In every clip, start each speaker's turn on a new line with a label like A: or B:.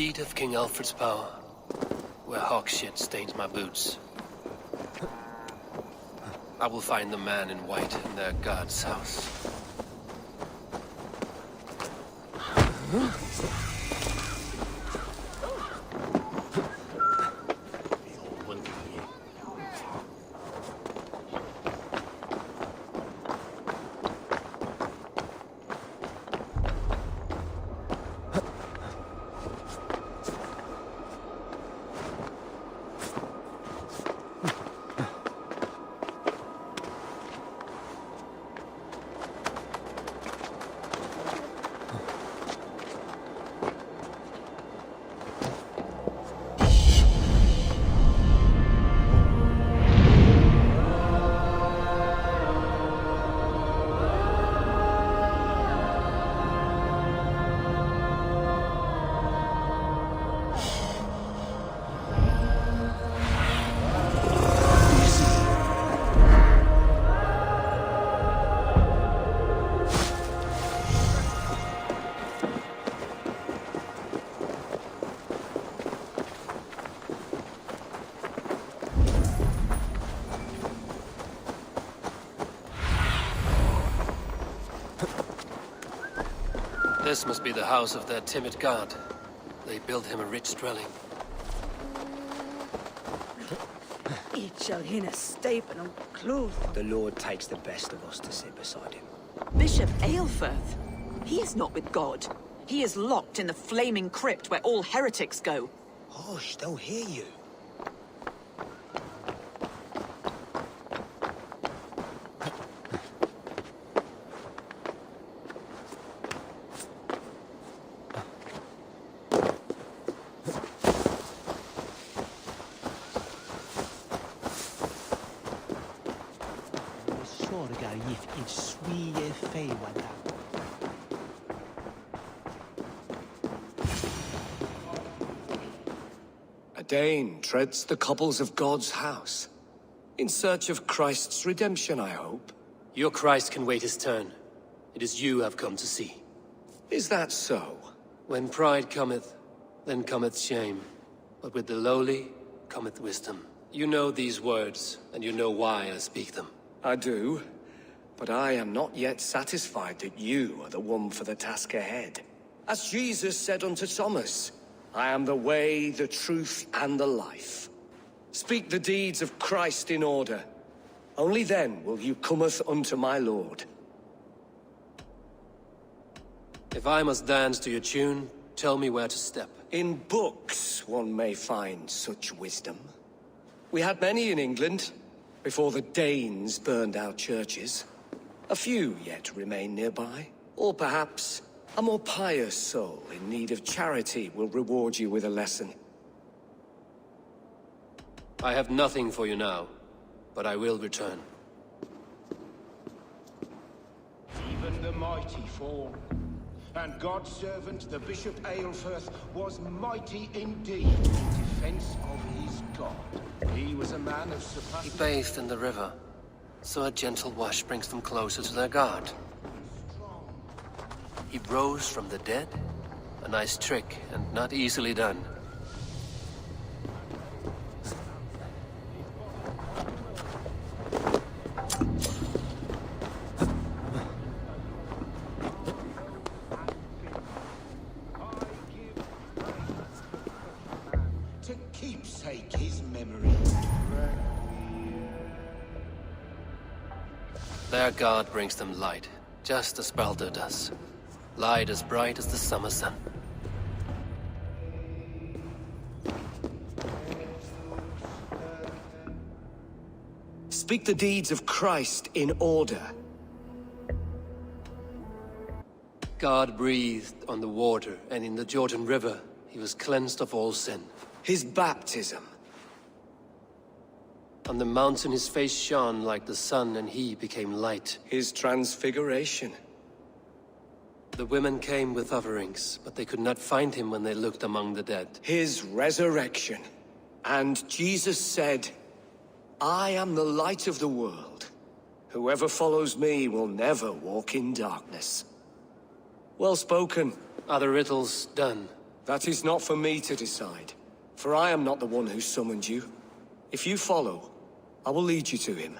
A: seat of King Alfred's power, where hawk shit stains my boots. I will find the man in white in their god's house. This must be the house of their timid god. They built him a rich dwelling.
B: Each shall hin a stapen and cloth.
C: The Lord takes the best of us to sit beside him.
D: Bishop Aelfirth? He is not with God. He is locked in the flaming crypt where all heretics go.
C: Hush, they'll hear you.
E: A Dane treads the cobbles of God's house. In search of Christ's redemption, I hope.
A: Your Christ can wait his turn. It is you I've come to see.
E: Is that so?
A: When pride cometh, then cometh shame. But with the lowly cometh wisdom. You know these words, and you know why I speak them.
E: I do. But I am not yet satisfied that you are the one for the task ahead. As Jesus said unto Thomas, I am the way, the truth, and the life. Speak the deeds of Christ in order. Only then will you cometh unto my Lord.
A: If I must dance to your tune, tell me where to step.
E: In books one may find such wisdom. We had many in England, before the Danes burned our churches. A few yet remain nearby. Or perhaps a more pious soul in need of charity will reward you with a lesson.
A: I have nothing for you now, but I will return.
F: Even the mighty fall, and God's servant, the Bishop Aelfirth, was mighty indeed in defense of his God. He was a man of
A: He
F: surpassing...
A: bathed in the river, so a gentle wash brings them closer to their god. He rose from the dead, a nice trick and not easily done.
F: to keepsake his memory.
A: Their god brings them light, just as Baldur does. Light as bright as the summer sun.
E: Speak the deeds of Christ in order.
A: God breathed on the water, and in the Jordan River, he was cleansed of all sin.
E: His baptism.
A: On the mountain his face shone like the sun, and he became light.
E: His transfiguration.
A: The women came with offerings, but they could not find him when they looked among the dead.
E: His resurrection. And Jesus said, I am the light of the world. Whoever follows me will never walk in darkness. Well spoken.
A: Other riddles done.
E: That is not for me to decide, for I am not the one who summoned you. If you follow, I will lead you to him.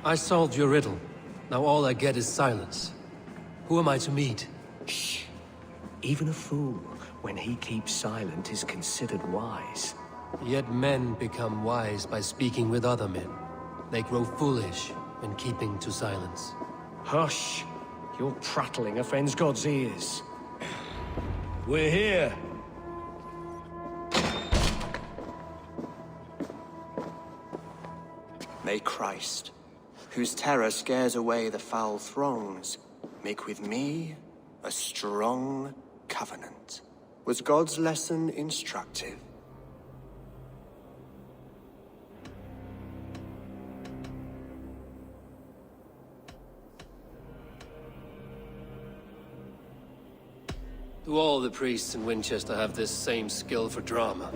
A: I solved your riddle. Now all I get is silence. Who am I to meet?
C: Shh. Even a fool, when he keeps silent, is considered wise.
A: Yet men become wise by speaking with other men. They grow foolish when keeping to silence.
C: Hush! Your prattling offends God's ears. We're here.
G: May Christ, whose terror scares away the foul throngs, make with me a strong covenant. Was God's lesson instructive?
A: Do all the priests in Winchester have this same skill for drama?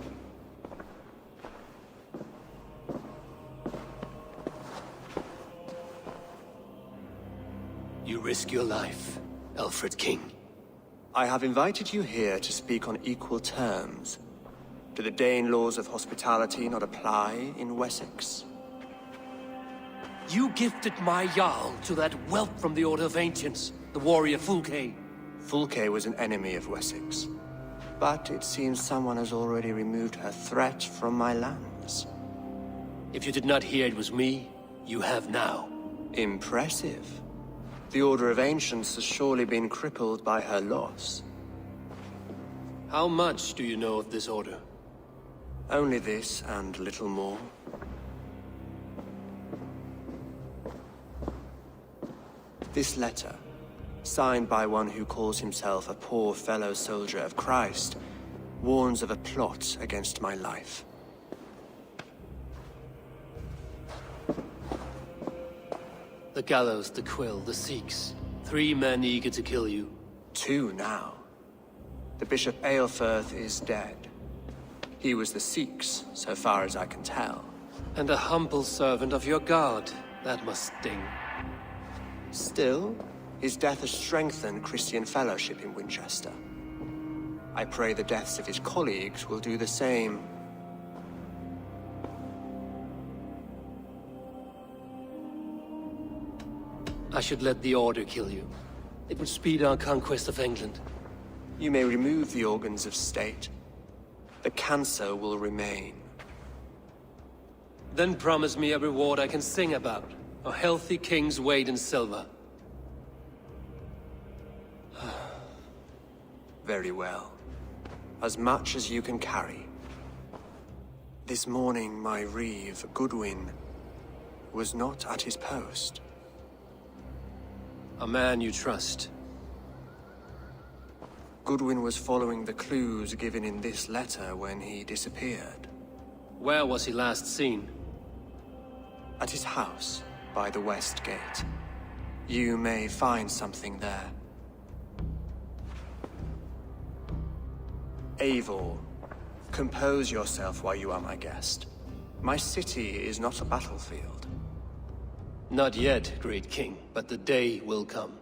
A: You risk your life, Alfred King.
G: I have invited you here to speak on equal terms. Do the Dane laws of hospitality not apply in Wessex?
A: You gifted my Jarl to that whelp from the Order of Ancients, the warrior Fulke.
G: Fulke was an enemy of Wessex. But it seems someone has already removed her threat from my lands.
A: If you did not hear it was me, you have now.
G: Impressive. The Order of Ancients has surely been crippled by her loss.
A: How much do you know of this order?
G: Only this and little more. This letter, signed by one who calls himself a poor fellow soldier of Christ, warns of a plot against my life.
A: The gallows, the quill, the Sikhs. 3 men eager to kill you.
G: 2 now. The Bishop Aelfirth is dead. He was the Sikhs, so far as I can tell.
A: And a humble servant of your god. That must sting.
G: Still, his death has strengthened Christian fellowship in Winchester. I pray the deaths of his colleagues will do the same.
A: I should let the Order kill you. It would speed our conquest of England.
G: You may remove the organs of state. The cancer will remain.
A: Then promise me a reward I can sing about. A healthy king's weight in silver.
G: Very well. As much as you can carry. This morning, my reeve, Goodwin, was not at his post.
A: A man you trust.
G: Goodwin was following the clues given in this letter when he disappeared.
A: Where was he last seen?
G: At his house, by the West Gate. You may find something there. Eivor, compose yourself while you are my guest. My city is not a battlefield.
A: Not yet, great king, but the day will come.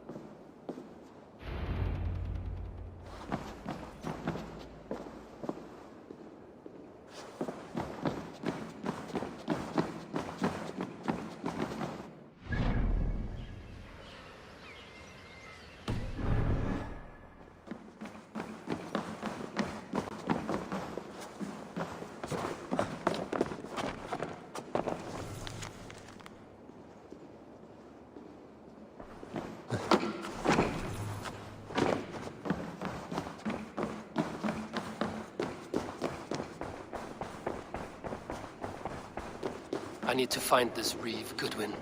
A: I need to find this reeve, Goodwin.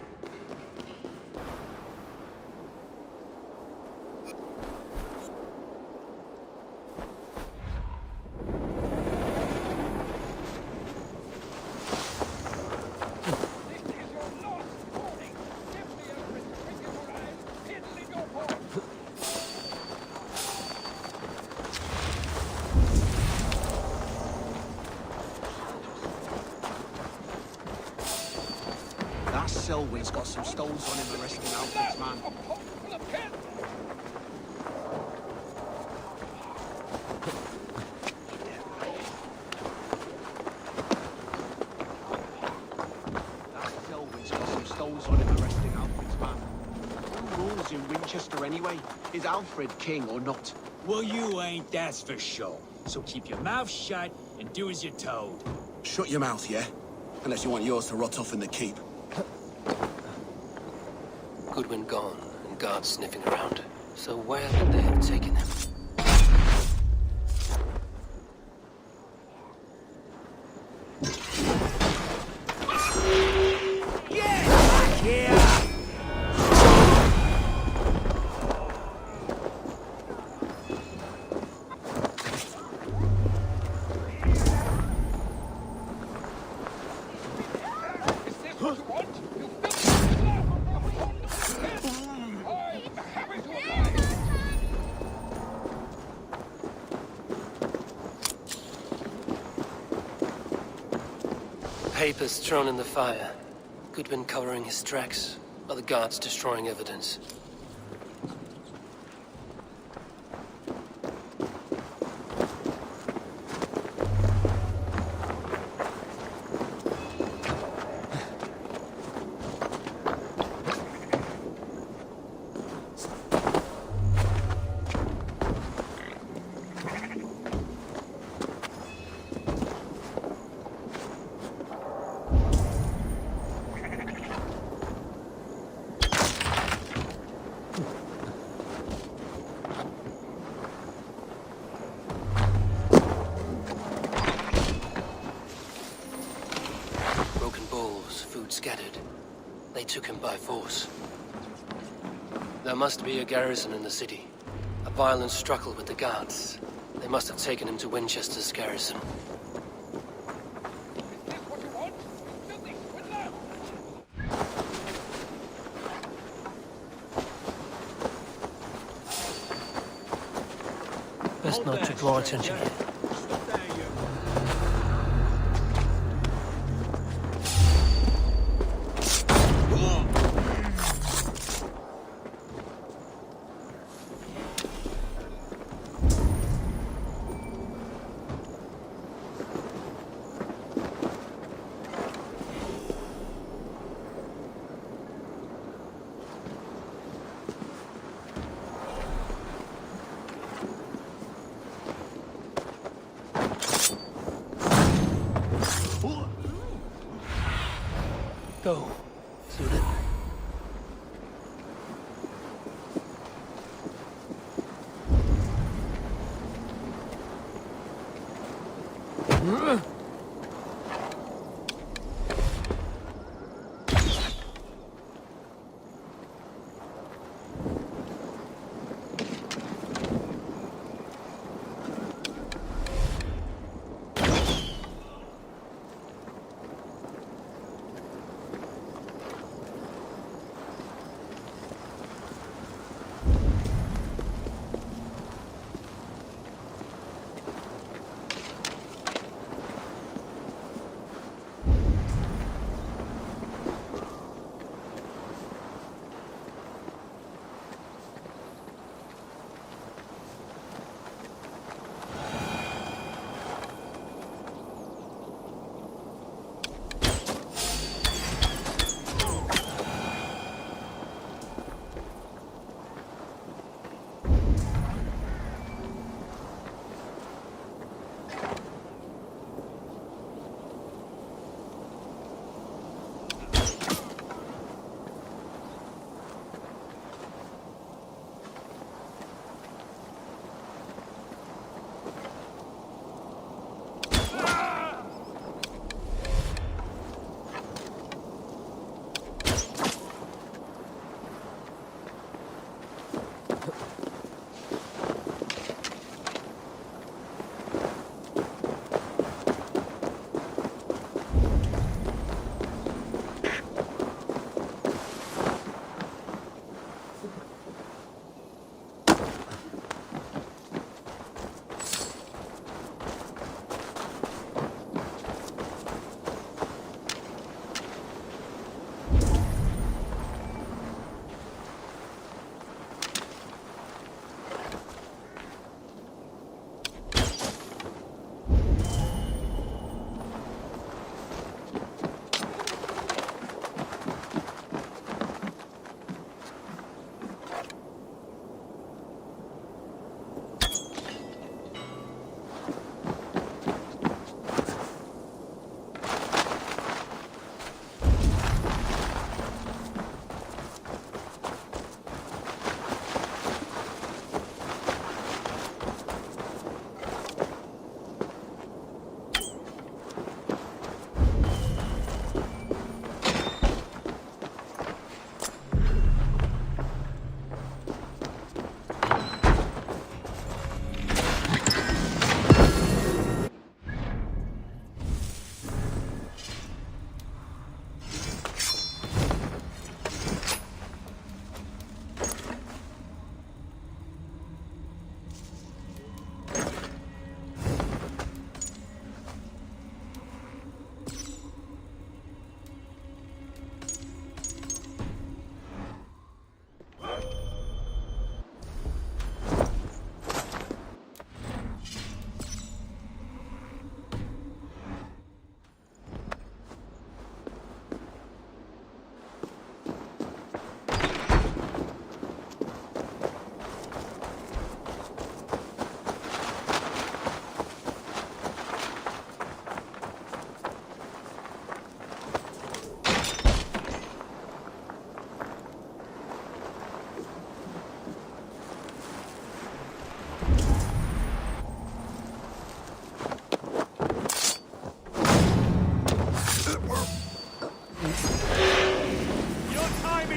H: Selwyn's got some stones on him arresting Alfred's man. Selwyn's got some stones on him arresting Alfred's man. Who rules in Winchester anyway? Is Alfred king or not?
I: Well, you ain't, that's for sure. So keep your mouth shut and do as you're told.
H: Shut your mouth, yeah? Unless you want yours to rot off in the keep.
A: Goodwin gone, and guards sniffing around. So where would they have taken him? Papers thrown in the fire. Goodwin covering his tracks, other guards destroying evidence. Scattered. They took him by force. There must be a garrison in the city. A violent struggle with the guards. They must have taken him to Winchester's garrison. Best not to draw attention here.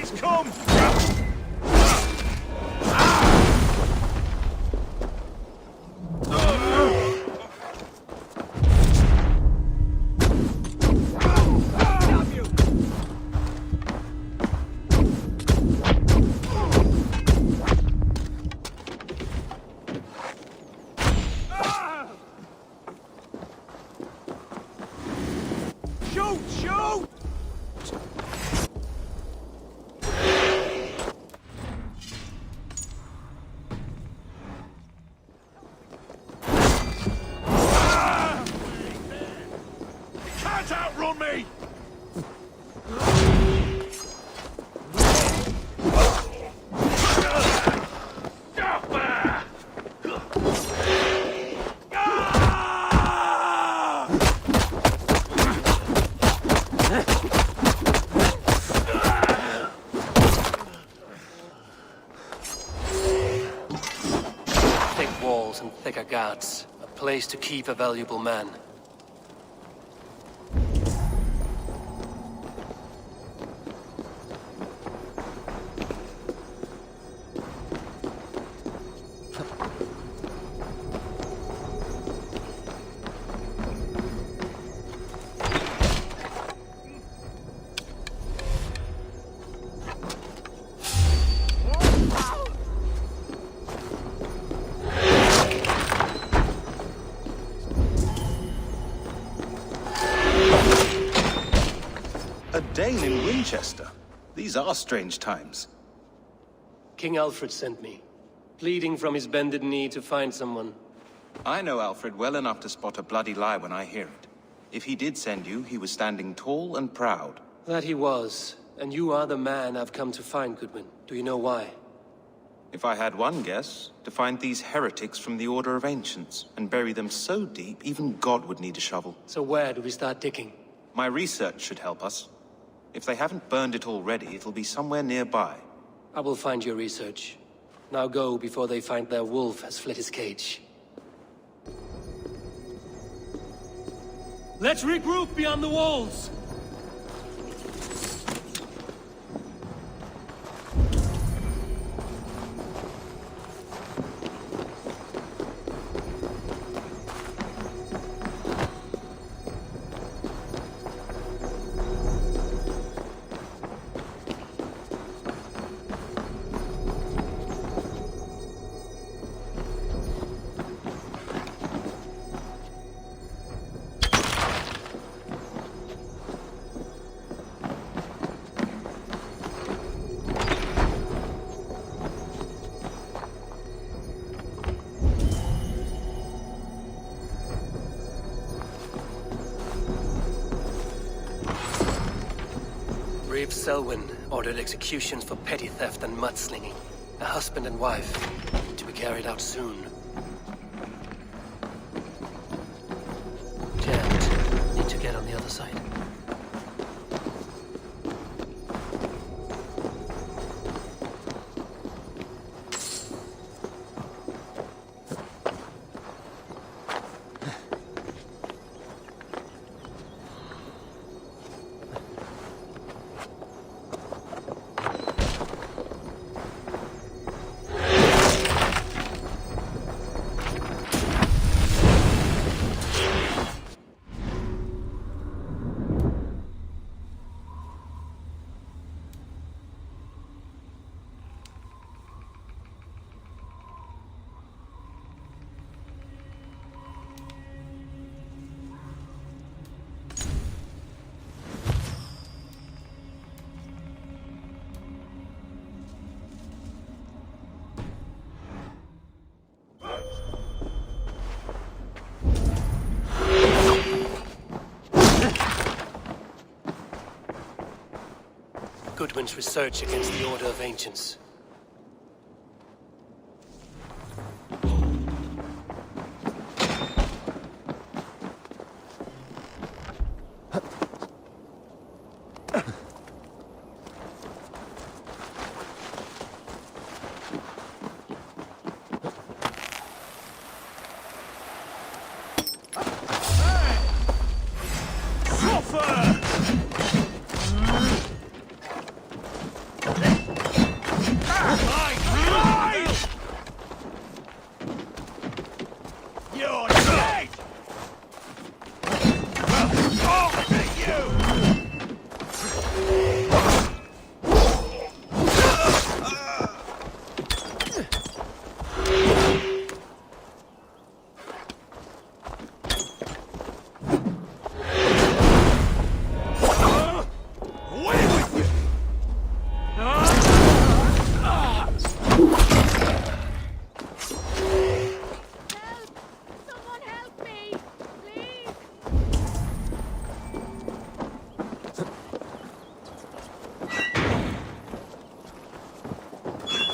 I: He's come! Shoot! Shoot! Can't outrun me!
A: Thick walls and thicker guards. A place to keep a valuable man.
J: A Dane in Winchester. These are strange times.
A: King Alfred sent me, pleading from his bended knee to find someone.
J: I know Alfred well enough to spot a bloody lie when I hear it. If he did send you, he was standing tall and proud.
A: That he was, and you are the man I've come to find, Goodwin. Do you know why?
J: If I had one guess, to find these heretics from the Order of Ancients, and bury them so deep, even God would need a shovel.
A: So where do we start digging?
J: My research should help us. If they haven't burned it already, it'll be somewhere nearby.
A: I will find your research. Now go before they find their wolf has fled his cage.
I: Let's regroup beyond the walls!
A: Reeve Selwyn ordered executions for petty theft and mudslinging. A husband and wife, to be carried out soon. Jammed. Need to get on the other side. Goodwin's research against the Order of Ancients.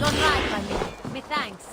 K: Done right by me. Me thanks.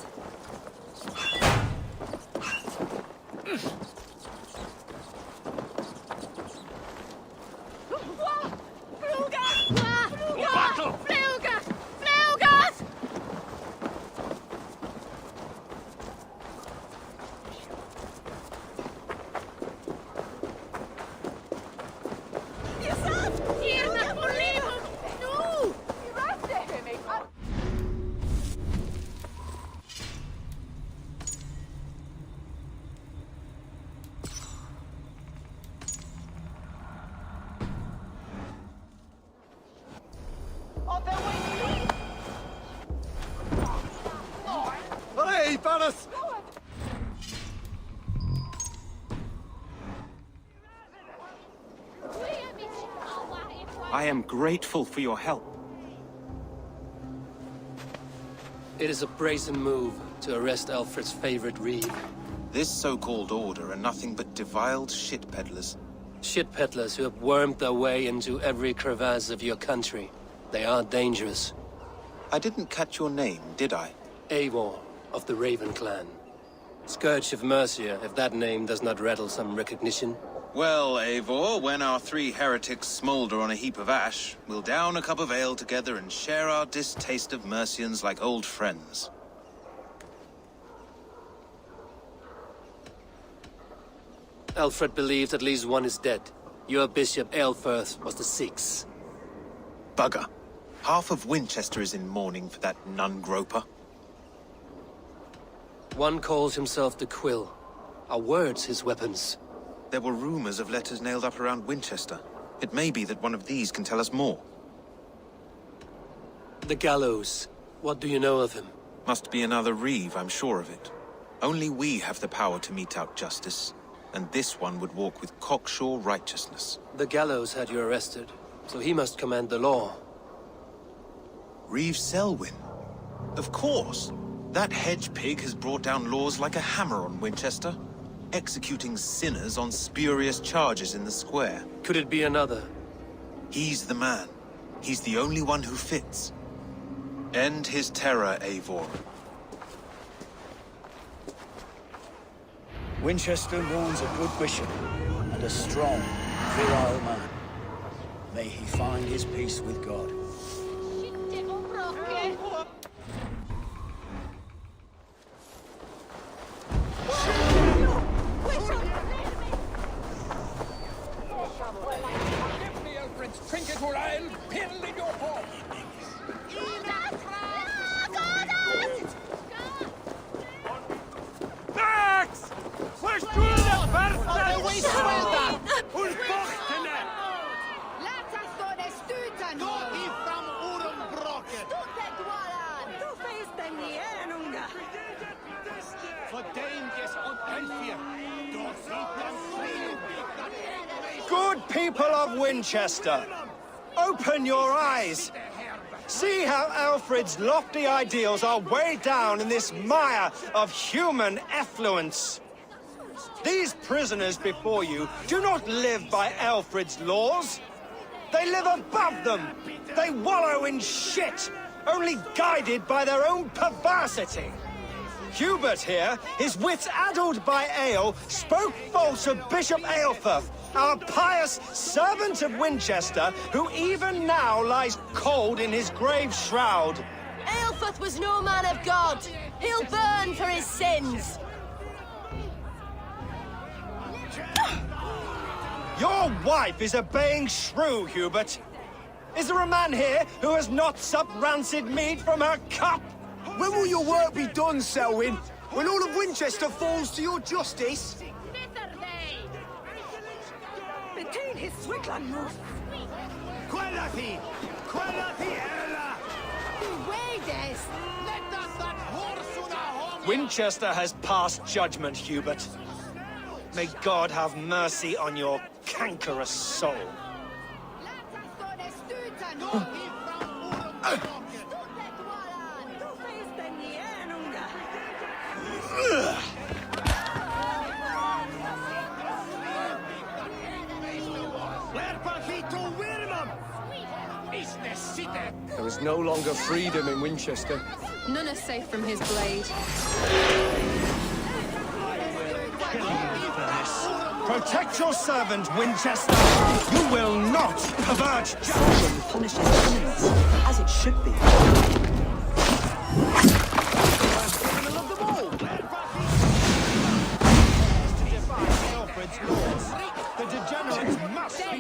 G: Hey, Bannis!
J: I am grateful for your help.
A: It is a brazen move to arrest Alfred's favorite reeve.
J: This so-called order are nothing but deviled shit peddlers.
A: Shit peddlers who have wormed their way into every crevasse of your country. They are dangerous.
J: I didn't catch your name, did I?
A: Eivor, of the Raven clan. Scourge of Mercia, if that name does not rattle some recognition.
J: Well, Eivor, when our three heretics smolder on a heap of ash, we'll down a cup of ale together and share our distaste of Mercians like old friends.
A: Alfred believed at least one is dead. Your bishop, Aelfirth, was the sixth.
J: Bugger. Half of Winchester is in mourning for that nun-groper.
A: One calls himself the Quill. Are words his weapons?
J: There were rumors of letters nailed up around Winchester. It may be that one of these can tell us more.
A: The gallows. What do you know of him?
J: Must be another reeve, I'm sure of it. Only we have the power to mete out justice, and this one would walk with cocksure righteousness.
A: The gallows had you arrested, so he must command the law.
J: Reeve Selwyn? Of course! That hedge pig has brought down laws like a hammer on Winchester, executing sinners on spurious charges in the square.
A: Could it be another?
J: He's the man. He's the only one who fits. End his terror, Eivor.
I: Winchester mourns a good bishop and a strong, virile man. May he find his peace with God.
G: Good people of Winchester, open your eyes. See how Alfred's lofty ideals are weighed down in this mire of human effluence. These prisoners before you do not live by Alfred's laws. They live above them. They wallow in shit, only guided by their own perversity. Hubert here, his wits addled by ale, spoke false of Bishop Aelfirth, our pious servant of Winchester, who even now lies cold in his grave shroud.
K: Aelfirth was no man of God. He'll burn for his sins.
G: Your wife is obeying shrew, Hubert. Is there a man here who has not supped rancid mead from her cup?
L: When will your work be done, Selwyn? When all of Winchester falls to your justice?
B: Between his Swickland move.
L: Quellati! Quellati, Ella!
G: Winchester has passed judgment, Hubert. May God have mercy on your cankerous soul.
L: Where Pachito Wirmam? Is the
E: There is no longer freedom in Winchester.
K: None are safe from his blade.
G: Protect your servant, Winchester! You will not pervert justice!
D: Punishes criminals, as it should be.
G: Alfred's laws. The degenerates must be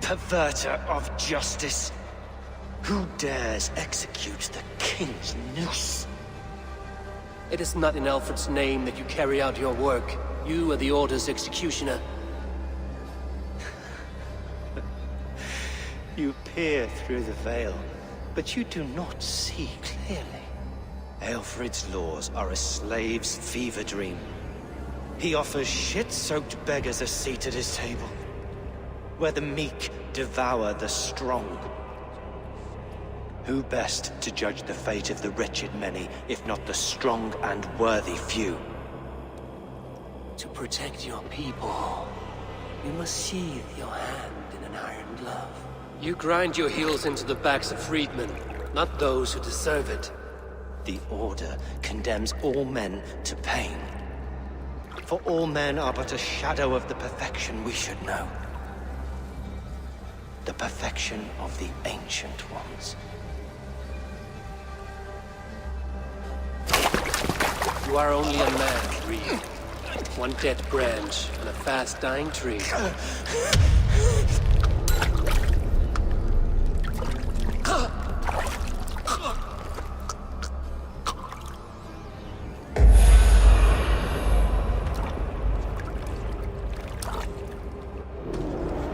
C: Perverter of justice. Who dares execute the king's noose?
A: It is not in Alfred's name that you carry out your work. You are the Order's executioner.
C: You peer through the veil, but you do not see clearly. Alfred's laws are a slave's fever dream. He offers shit-soaked beggars a seat at his table, where the meek devour the strong. Who best to judge the fate of the wretched many, if not the strong and worthy few?
A: To protect your people, you must sheathe your hand in an iron glove. You grind your heels into the backs of freedmen, not those who deserve it.
C: The Order condemns all men to pain. For all men are but a shadow of the perfection we should know. The perfection of the Ancient Ones.
A: You are only a man, Reed. One dead branch on a fast-dying tree.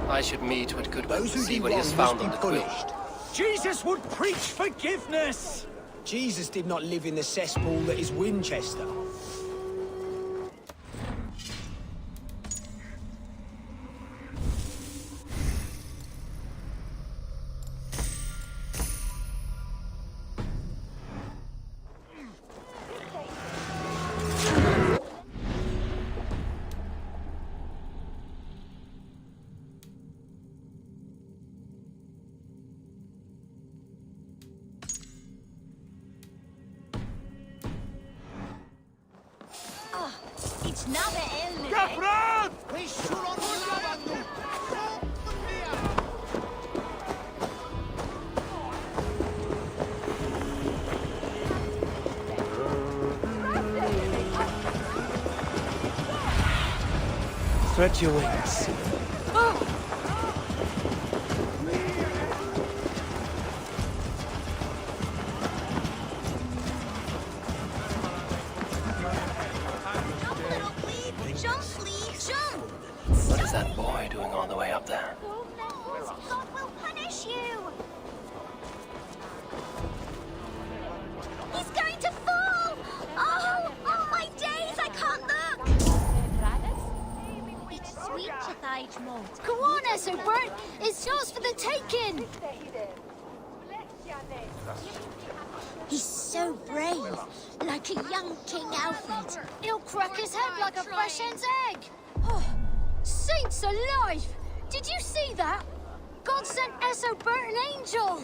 A: I should meet with Goodwin to see what he has found on the quill.
L: Jesus would preach forgiveness! Jesus did not live in the cesspool that is Winchester.
C: Spread your wings.
A: What is that boy doing all the way up there?
M: God will punish you!
K: Come on, Ethelbert! It's yours for the taking! He's so brave, like a young King Alfred. He'll crack his head like a fresh hen's egg! Oh, saints alive! Did you see that? God sent Ethelbert an angel!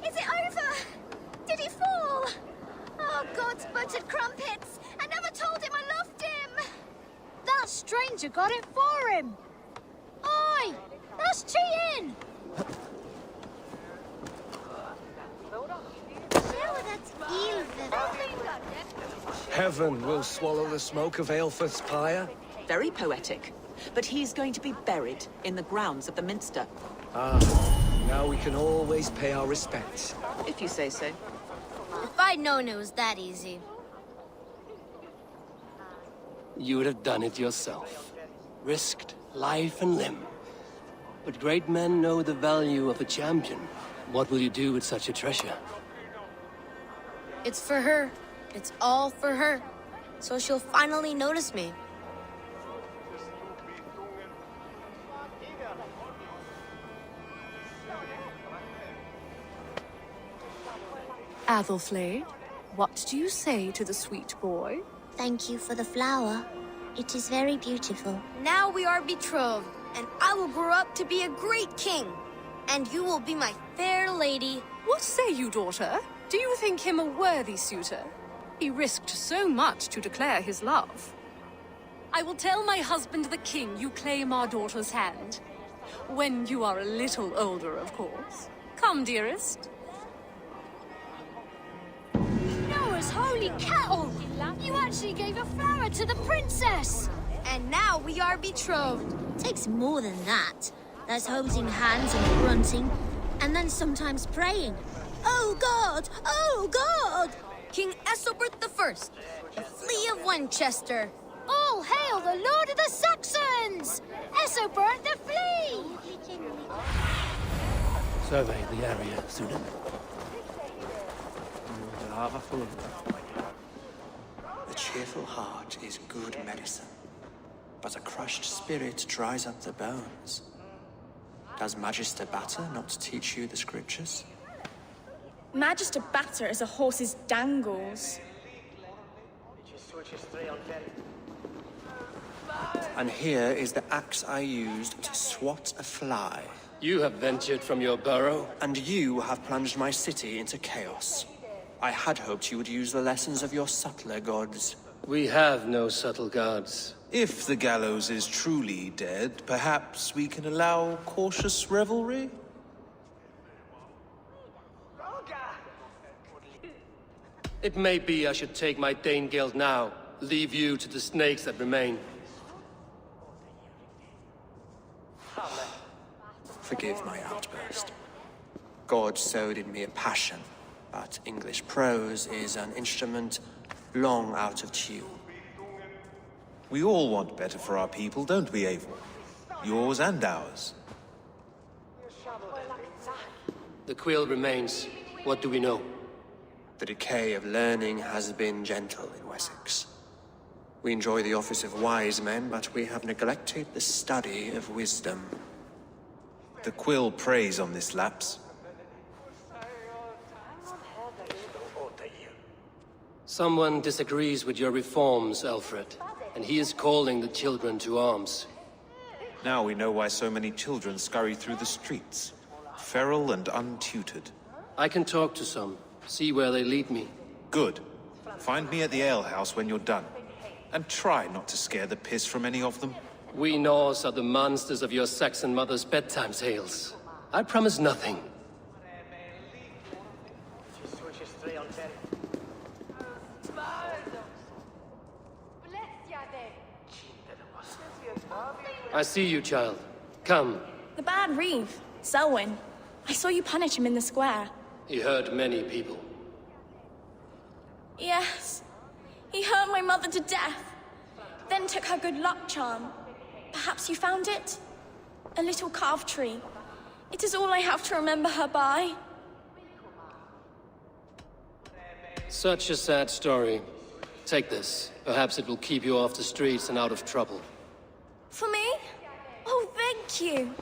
K: Is it over? Did he fall? Oh, God's buttered crumpets! I never told him I loved him! That stranger got it for him! Oi! That's cheating!
E: Heaven will swallow the smoke of Aelfred's pyre.
D: Very poetic. But he's going to be buried in the grounds of the Minster.
E: Ah, now we can always pay our respects.
D: If you say so.
K: If I'd known it was that easy.
A: You would have done it yourself. Risked life and limb. But great men know the value of a champion. What will you do with such a treasure?
K: It's for her. It's all for her. So she'll finally notice me.
M: Athelflaed, what do you say to the sweet boy?
K: Thank you for the flower. It is very beautiful. Now we are betrothed, and I will grow up to be a great king. And you will be my fair lady.
M: What say you, daughter? Do you think him a worthy suitor? He risked so much to declare his love. I will tell my husband the king you claim our daughter's hand. When you are a little older, of course. Come, dearest.
K: Noah's holy kettle! You actually gave a flower to the princess! And now we are betrothed. Takes more than that. There's holding hands and grunting, and then sometimes praying. Oh God! Oh God! King Ethelbert I, the Flea of Winchester. All hail the Lord of the Saxons! Ethelbert the Flea!
A: Survey the area, student.
C: The harbor full of them. A cheerful heart is good medicine, but a crushed spirit dries up the bones. Does Magister Batter not teach you the scriptures?
N: Magister Batter is a horse's dangles.
C: And here is the axe I used to swat a fly.
A: You have ventured from your burrow.
C: And you have plunged my city into chaos. I had hoped you would use the lessons of your subtler gods.
A: We have no subtle gods.
J: If the gallows is truly dead, perhaps we can allow cautious revelry?
A: It may be I should take my Dane guild now. Leave you to the snakes that remain.
C: Forgive my outburst. God sowed in me a passion, but English prose is an instrument long out of tune.
J: We all want better for our people, don't we, Eivor? Yours and ours.
A: The quill remains. What do we know?
C: The decay of learning has been gentle in Wessex. We enjoy the office of wise men, but we have neglected the study of wisdom.
J: The quill preys on this lapse.
A: Someone disagrees with your reforms, Alfred, and he is calling the children to arms.
J: Now we know why so many children scurry through the streets, feral and untutored.
A: I can talk to some, see where they lead me.
J: Good. Find me at the alehouse when you're done. And try not to scare the piss from any of them.
A: We Norse are the monsters of your Saxon mother's bedtime tales. I promise nothing. I see you, child. Come.
N: The bad Reeve, Selwyn. I saw you punish him in the square.
A: He hurt many people.
N: Yes. He hurt my mother to death. Then took her good luck charm. Perhaps you found it? A little carved tree. It is all I have to remember her by.
A: Such a sad story. Take this. Perhaps it will keep you off the streets and out of trouble.
N: For me? Oh, thank you.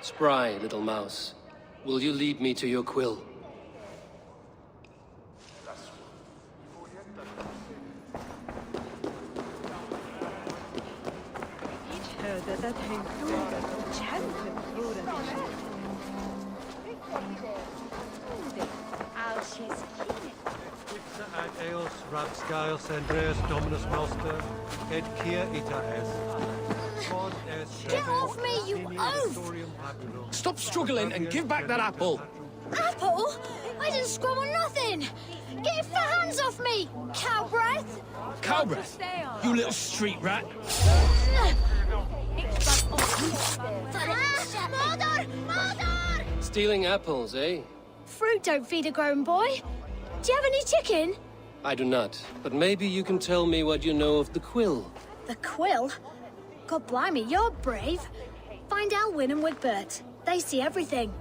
A: Spry, little mouse. Will you lead me to your quill?
O: Eos Rabsgiles Andreas Dominus Noster, et Kia Ita es.
K: Get off me, you oaf!
E: Stop struggling and give back that apple!
K: Apple? I didn't scrub on nothing! Get your hands off me, cow breath!
E: Cow breath? You little street rat!
K: Mother! Mother!
A: Stealing apples, eh?
K: Fruit don't feed a grown boy. Do you have any chicken?
A: I do not, but maybe you can tell me what you know of the quill.
K: The quill? God blimey, you're brave. Find Elwyn and Wigbert. They see everything.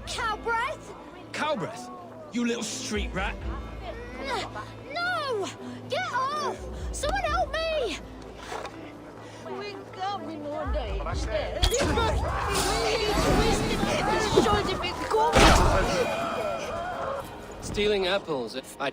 K: Cow breath?
E: Cow breath? You little street rat!
K: No! Get off! Someone help me!
A: Stealing apples. I...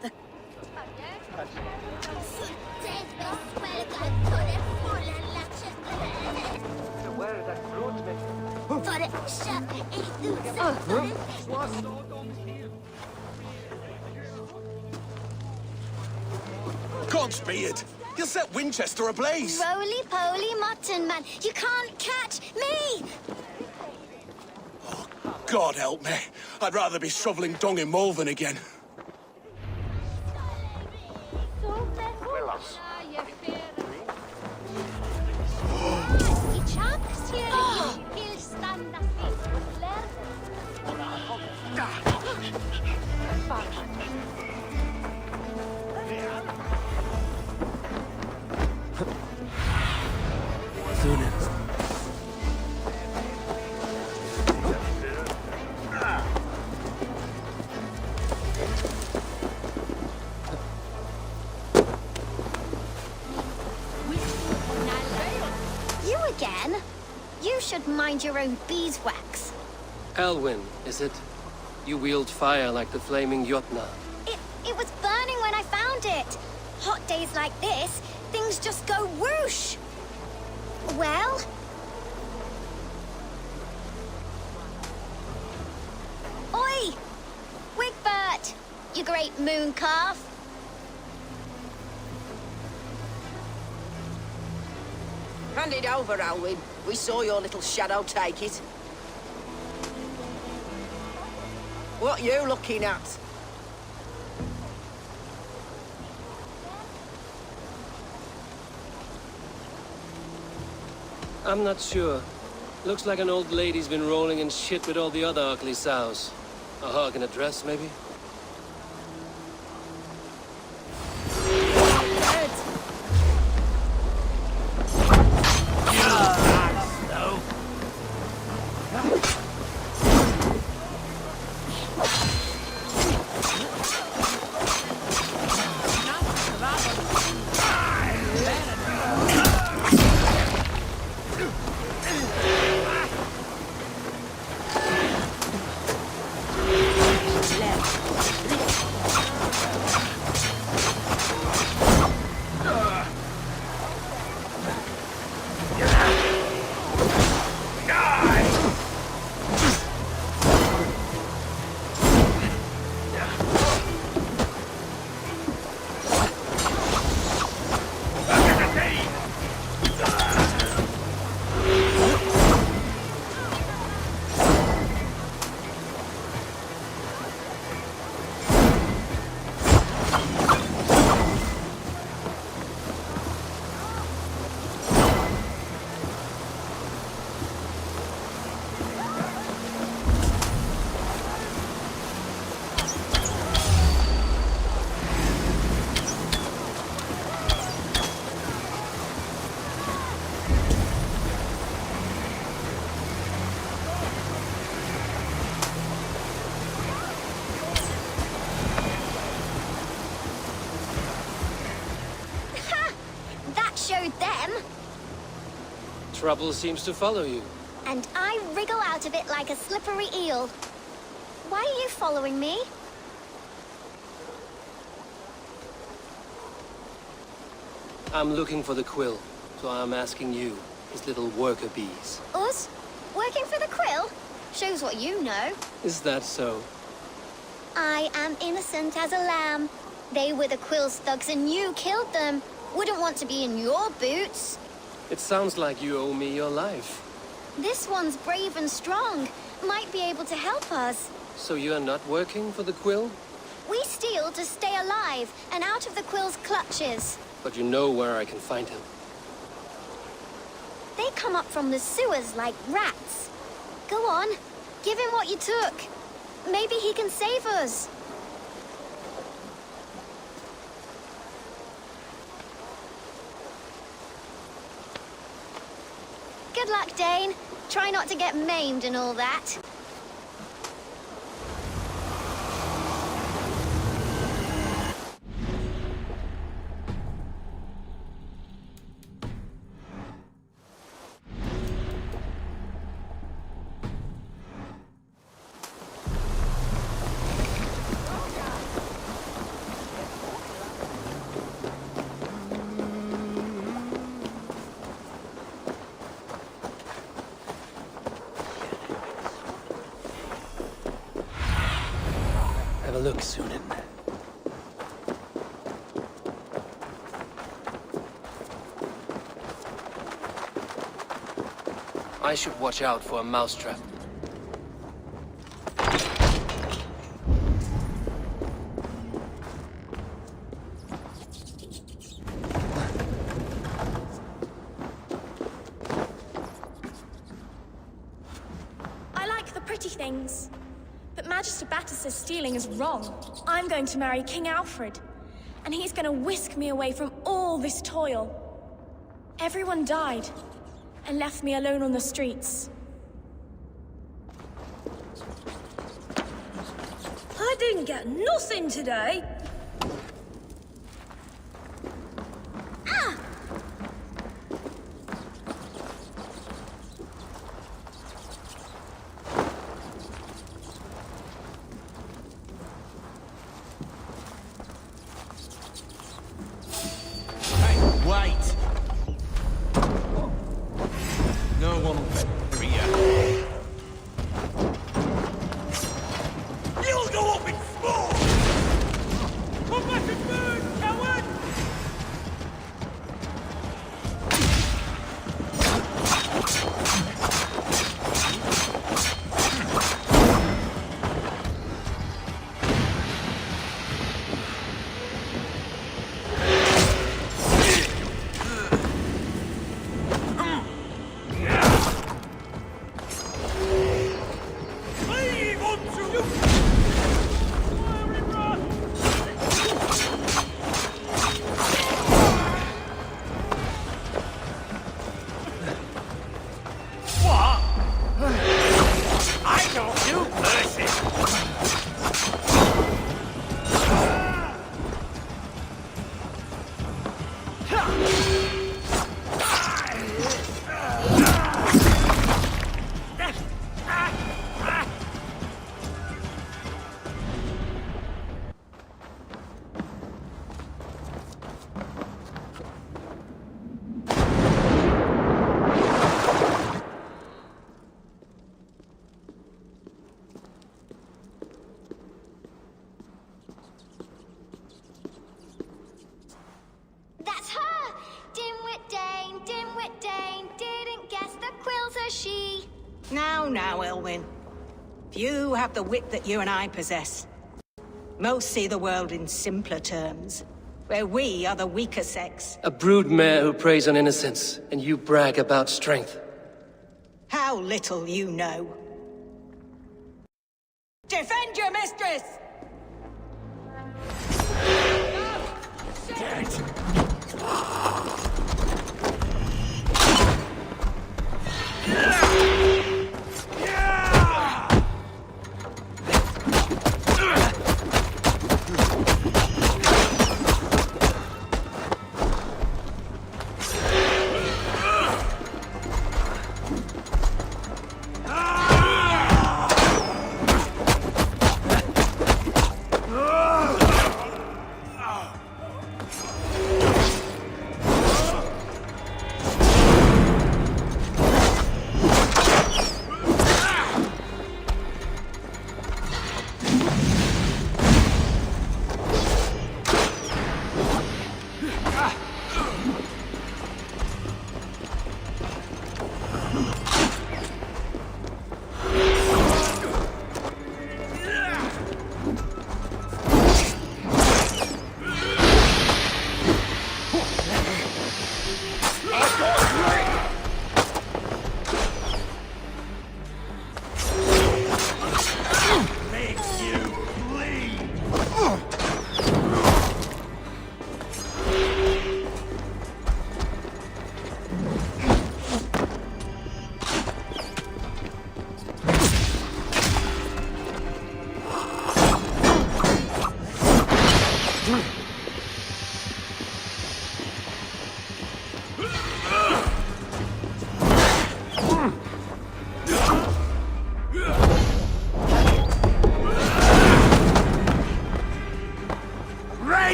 J: Godspeed! You'll set Winchester ablaze!
K: Roly-poly mutton man, you can't catch me!
J: God help me. I'd rather be shoveling dung in Malvern again.
K: You again? You should mind your own beeswax.
A: Elwyn, is it? You wield fire like the flaming Jotna.
K: It was burning when I found it. Hot days like this, things just go whoosh. Well? Oi! Wigbert! You great moon calf.
P: Hand it over, Alwyn. We saw your little shadow take it. What you looking at?
A: I'm not sure. Looks like an old lady's been rolling in shit with all the other ugly sows. A hog and a dress, maybe?
B: Left.
K: with them.
A: Trouble seems to follow you.
K: And I wriggle out of it like a slippery eel. Why are you following me?
A: I'm looking for the quill, so I'm asking you, his little worker bees.
K: Us? Working for the quill? Shows what you know.
A: Is that so?
K: I am innocent as a lamb. They were the quill's thugs and you killed them. Wouldn't want to be in your boots.
A: It sounds like you owe me your life.
K: This one's brave and strong. Might be able to help us.
A: So you're not working for the quill?
K: We steal to stay alive and out of the quill's clutches.
A: But you know where I can find him.
K: They come up from the sewers like rats. Go on, give him what you took. Maybe he can save us. Good luck, Dane. Try not to get maimed and all that.
A: Have a look, Sunan. I should watch out for a mousetrap.
N: I like the pretty things. But Magister Battus says stealing is wrong. I'm going to marry King Alfred, and he's going to whisk me away from all this toil. Everyone died, and left me alone on the streets.
B: I didn't get nothing today.
J: Wait! No one will bury you. You'll go up in smoke! Come back and burn, coward!
K: That's her! Dimwit Dane, didn't guess the quill's a she.
P: Now, Elwyn. Few have the wit that you and I possess. Most see the world in simpler terms, where we are the weaker sex.
A: A broodmare who preys on innocence, and you brag about strength.
P: How little you know. Defend your mistress!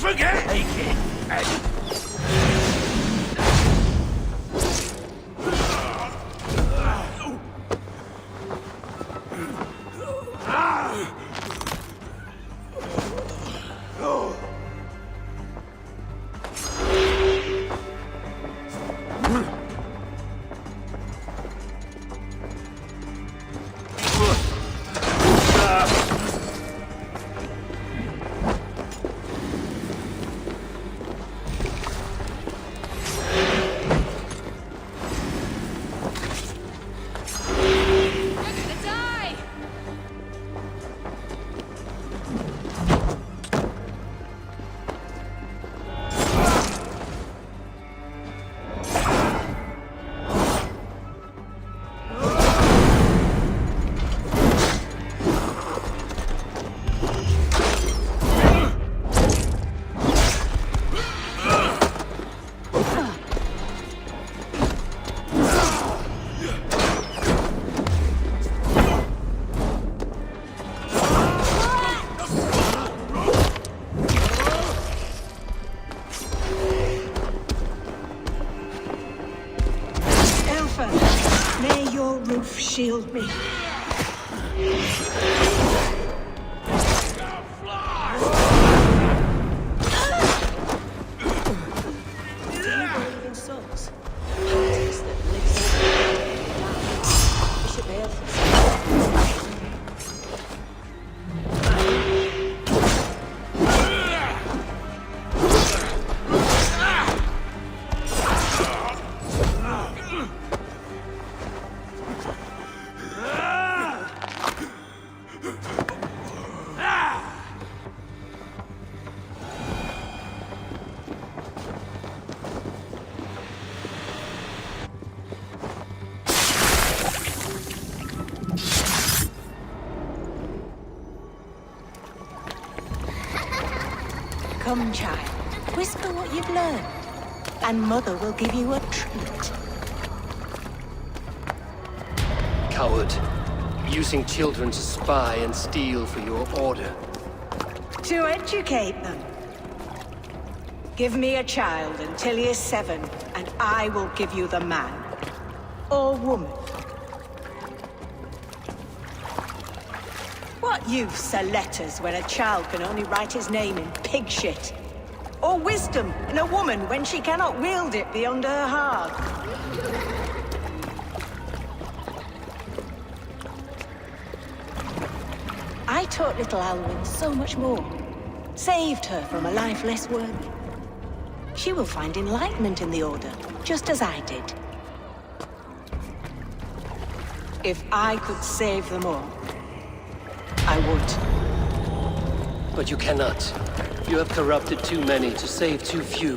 Q: forget! Take it and...
P: May your roof shield me. Come, child. Whisper what you've learned, and Mother will give you a treat.
A: Coward. Using children to spy and steal for your order.
P: To educate them. Give me a child until he is 7, and I will give you the man. Or woman. What use are letters when a child can only write his name in pig shit? Or wisdom in a woman when she cannot wield it beyond her heart? I taught little Alwyn so much more. Saved her from a life less worthy. She will find enlightenment in the Order, just as I did. If I could save them all, I would.
A: But you cannot. You have corrupted too many to save too few.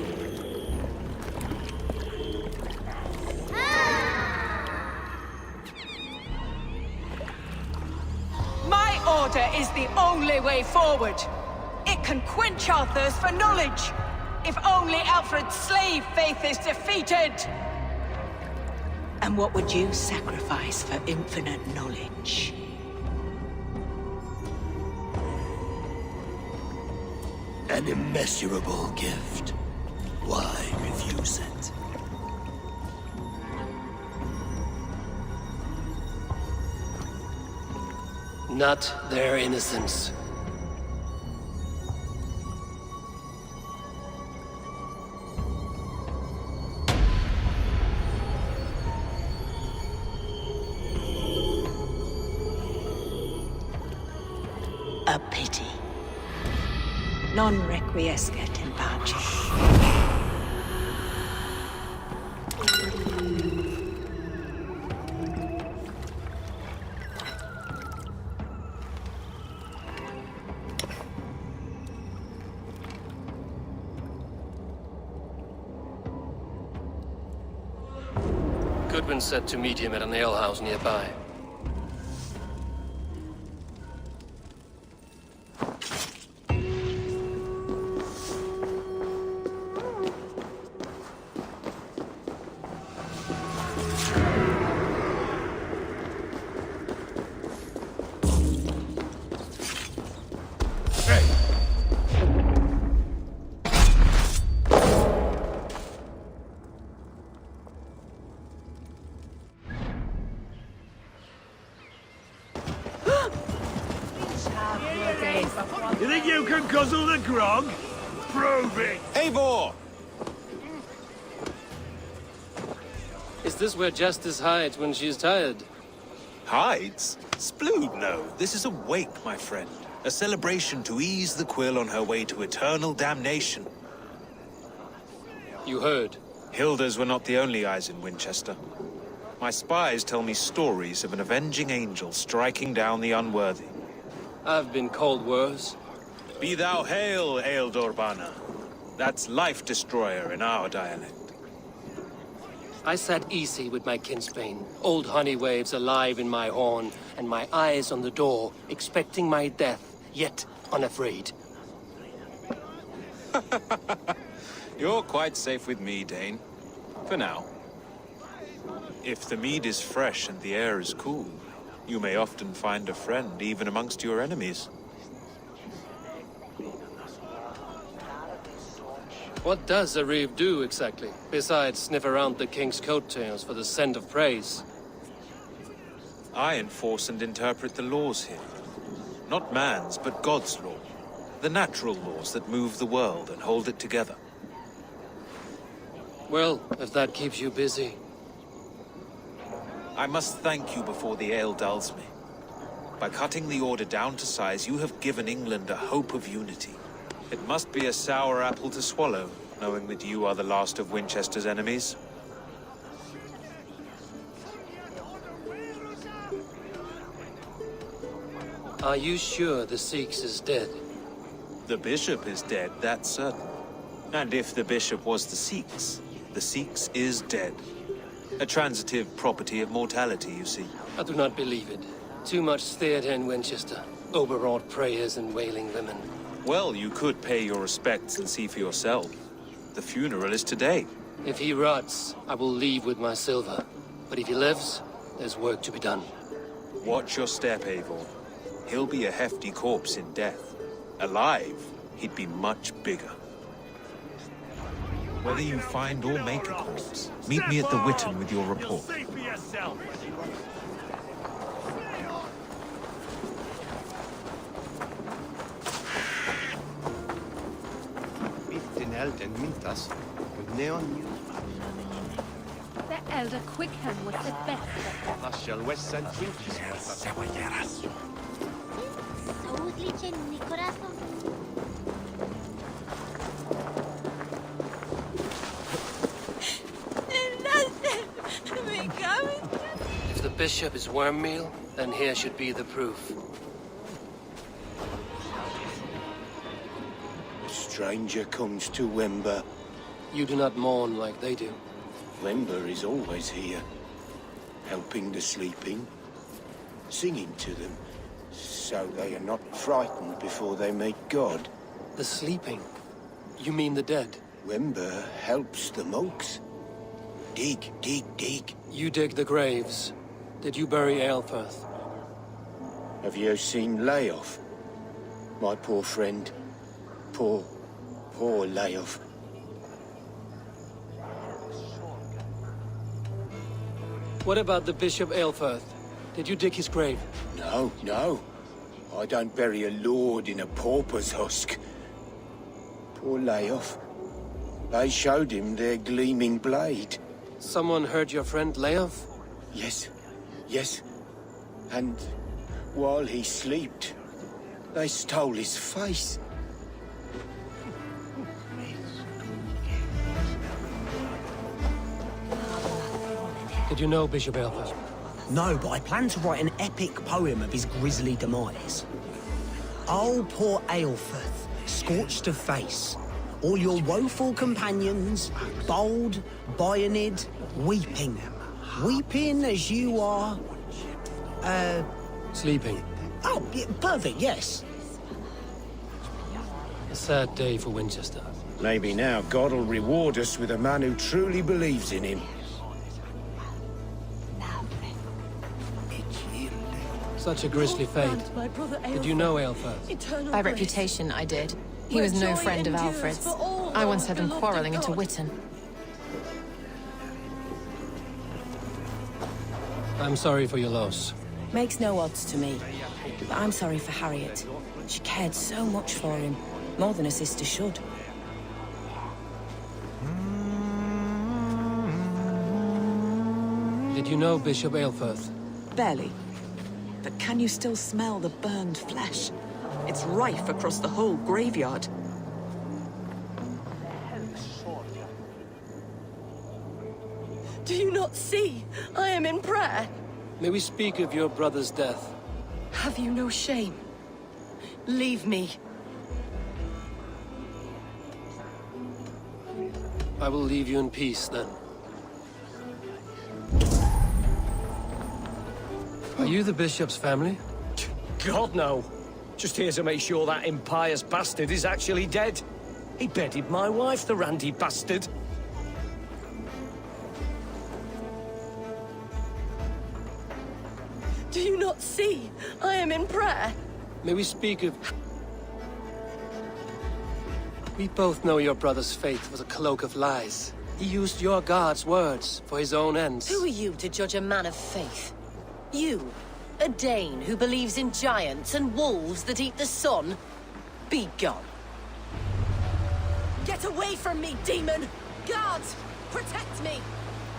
P: My order is the only way forward. It can quench our thirst for knowledge. If only Alfred's slave faith is defeated. And what would you sacrifice for infinite knowledge?
Q: An immeasurable gift. Why refuse it?
A: Not their innocence.
P: A pity. Non requiescat in pace.
A: Goodwin said to meet him at an alehouse nearby.
Q: grog? Prove it!
C: Eivor!
A: Is this where Justice hides when she's tired?
J: Hides? Splood, no. This is a wake, my friend. A celebration to ease the quill on her way to eternal damnation.
A: You heard.
J: Hilda's were not the only eyes in Winchester. My spies tell me stories of an avenging angel striking down the unworthy.
A: I've been called worse.
J: Be thou hail, Ealdor Bana. That's Life Destroyer in our dialect.
A: I sat easy with my kinsbane, old honey waves alive in my horn, and my eyes on the door, expecting my death, yet unafraid.
J: You're quite safe with me, Dane. For now. If the mead is fresh and the air is cool, you may often find a friend even amongst your enemies.
A: What does a reeve do exactly, besides sniff around the king's coattails for the scent of praise?
J: I enforce and interpret the laws here. Not man's, but God's law. The natural laws that move the world and hold it together.
A: Well, if that keeps you busy.
J: I must thank you before the ale dulls me. By cutting the order down to size, you have given England a hope of unity. It must be a sour apple to swallow, knowing that you are the last of Winchester's enemies.
A: Are you sure the Sikhs is dead?
J: The bishop is dead, that's certain. And if the bishop was the Sikhs is dead. A transitive property of mortality, you see.
A: I do not believe it. Too much theater in Winchester. Overwrought prayers and wailing women.
J: Well, you could pay your respects and see for yourself. The funeral is today.
A: If he rots, I will leave with my silver. But if he lives, there's work to be done.
J: Watch your step, Eivor. He'll be a hefty corpse in death. Alive, he'd be much bigger. Whether you find or make a corpse, meet me at the Witten with your report.
M: The elder Quickham was the best.
A: If the bishop is worm meal, then here should be the proof.
F: A stranger comes to Wember.
A: You do not mourn like they do.
F: Wember is always here, helping the sleeping, singing to them, so they are not frightened before they meet God.
A: The sleeping? You mean the dead?
F: Wember helps the monks. Dig, dig, dig.
A: You dig the graves. Did you bury Aelfirth?
F: Have you seen Leof? My poor friend. Poor Leof.
A: What about the Bishop Aelfirth? Did you dig his grave?
F: No, no. I don't bury a lord in a pauper's husk. Poor Leof. They showed him their gleaming blade.
A: Someone heard your friend Leof?
F: Yes, yes. And while he slept, they stole his face.
A: Did you know Bishop Aelfirth?
L: No, but I plan to write an epic poem of his grisly demise. Oh, poor Aelfirth, scorched of face. All your woeful companions, bold, bayoneted, weeping. Weeping as you are...
A: Sleeping.
L: Oh, yeah, perfect, yes.
A: A sad day for Winchester.
F: Maybe now God will reward us with a man who truly believes in him.
A: Such a grisly fate. Did you know Aelfirth?
R: By reputation, I did. He was no friend of Alfred's. I once had them quarreling into Witten.
A: I'm sorry for your loss.
S: Makes no odds to me. But I'm sorry for Harriet. She cared so much for him.
D: More than a sister should.
A: Did you know Bishop Aelfirth?
D: Barely. But can you still smell the burned flesh? It's rife across the whole graveyard.
S: Do you not see? I am in prayer.
A: May we speak of your brother's death?
S: Have you no shame? Leave me.
A: I will leave you in peace, then. Are you the bishop's family?
E: God, no. Just here to make sure that impious bastard is actually dead. He bedded my wife, the randy bastard.
S: Do you not see? I am in prayer.
A: May we speak of... We both know your brother's faith was a cloak of lies. He used your God's words for his own ends.
T: Who are you to judge a man of faith? You, a Dane who believes in giants and wolves that eat the sun? Be gone.
S: Get away from me, demon! Guards, protect me!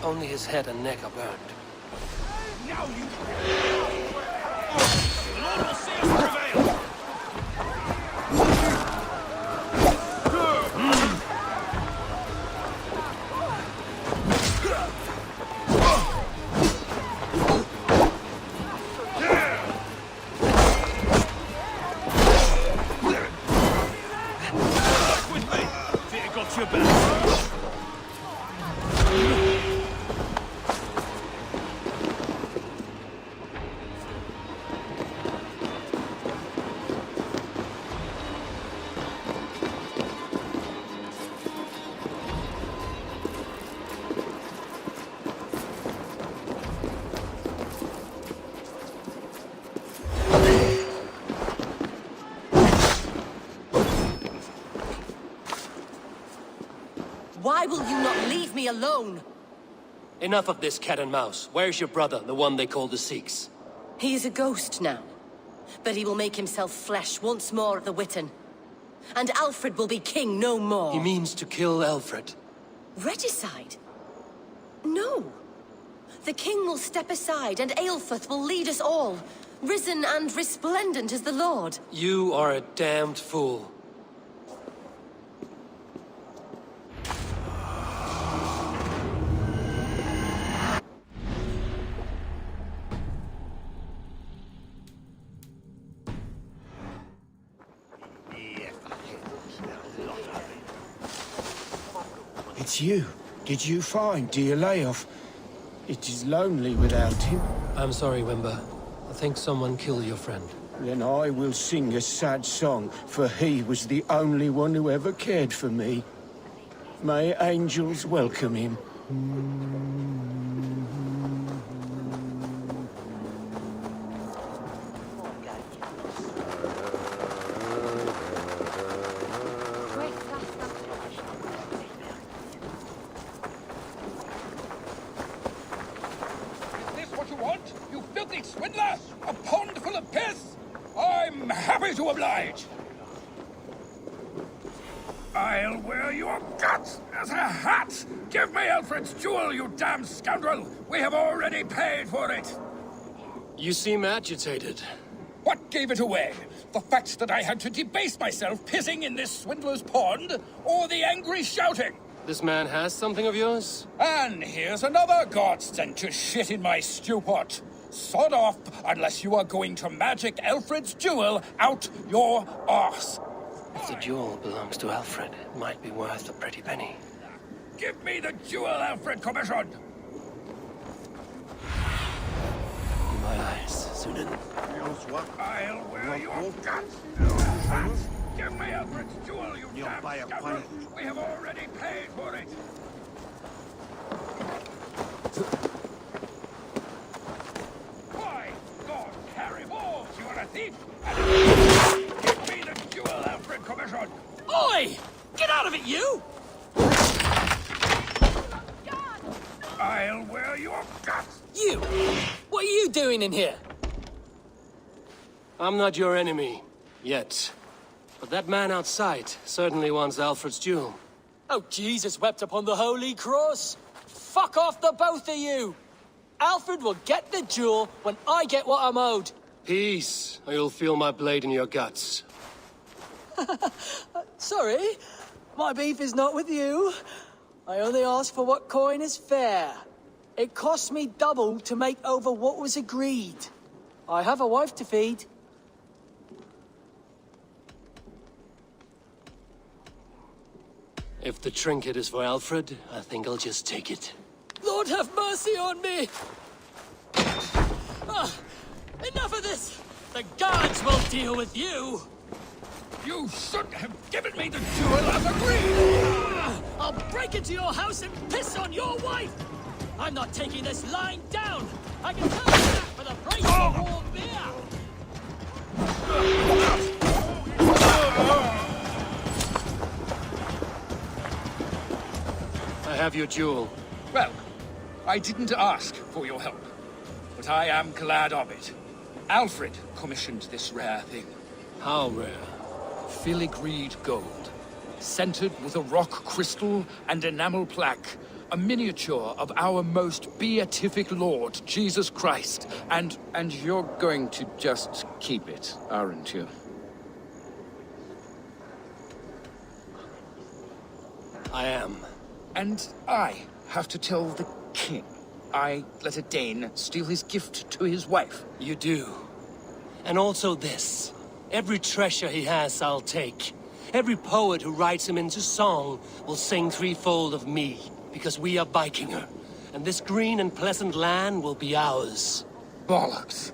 A: Only his head and neck are burned.
Q: Now you... The Lord will see us prevail!
T: Why will you not leave me alone?
A: Enough of this cat and mouse. Where's your brother, the one they call the Sikhs?
T: He is a ghost now. But he will make himself flesh once more at the Witten. And Alfred will be king no more.
A: He means to kill Alfred.
T: Regicide? No. The king will step aside and Aelfirth will lead us all. Risen and resplendent as the Lord.
A: You are a damned fool.
U: It's you. Did you find dear Leof? It is lonely without him.
A: I'm sorry, Wimber. I think someone killed your friend.
U: Then I will sing a sad song, for he was the only one who ever cared for me. May angels welcome him.
Q: Swindler! A pond full of piss! I'm happy to oblige! I'll wear your guts as a hat! Give me Alfred's jewel, you damn scoundrel! We have already paid for it!
A: You seem agitated.
Q: What gave it away? The fact that I had to debase myself pissing in this swindler's pond, or the angry shouting?
A: This man has something of yours?
Q: And here's another god sent to shit in my stew pot. Sod off, unless you are going to magic Alfred's jewel out your arse.
A: If the jewel belongs to Alfred, it might be worth a pretty penny.
Q: Give me the jewel Alfred commissioned!
A: My eyes, Sunan.
Q: I'll wear your guts! Give me Alfred's jewel, you damn scoundrel! We have already paid for it! Thief! Give me the jewel Alfred commissioned!
S: Oi! Get out of it, you!
Q: I'll wear your guts!
S: You! What are you doing in here?
A: I'm not your enemy. Yet. But that man outside certainly wants Alfred's jewel.
H: Oh, Jesus wept upon the holy cross! Fuck off, the both of you! Alfred will get the jewel when I get what I'm owed.
A: Peace, or you'll feel my blade in your guts.
H: Sorry, my beef is not with you. I only ask for what coin is fair. It cost me double to make over what was agreed. I have a wife to feed.
A: If the trinket is for Alfred, I think I'll just take it.
H: Lord have mercy on me! Enough of this! The guards will deal with you!
Q: You should have given me the jewel as agreed!
H: I'll break into your house and piss on your wife! I'm not taking this lying down! I can tell you that for the price of warm beer!
A: I have your jewel.
Q: Well, I didn't ask for your help, but I am glad of it. Alfred commissioned this rare thing.
A: How rare?
Q: Filigreed gold, centered with a rock crystal and enamel plaque, a miniature of our most beatific Lord, Jesus Christ. And you're going to just keep it, aren't you?
A: I am.
Q: And I have to tell the king I let a Dane steal his gift to his wife.
A: You do. And also this. Every treasure he has, I'll take. Every poet who writes him into song will sing threefold of me, because we are Vikinger. And this green and pleasant land will be ours.
Q: Bollocks.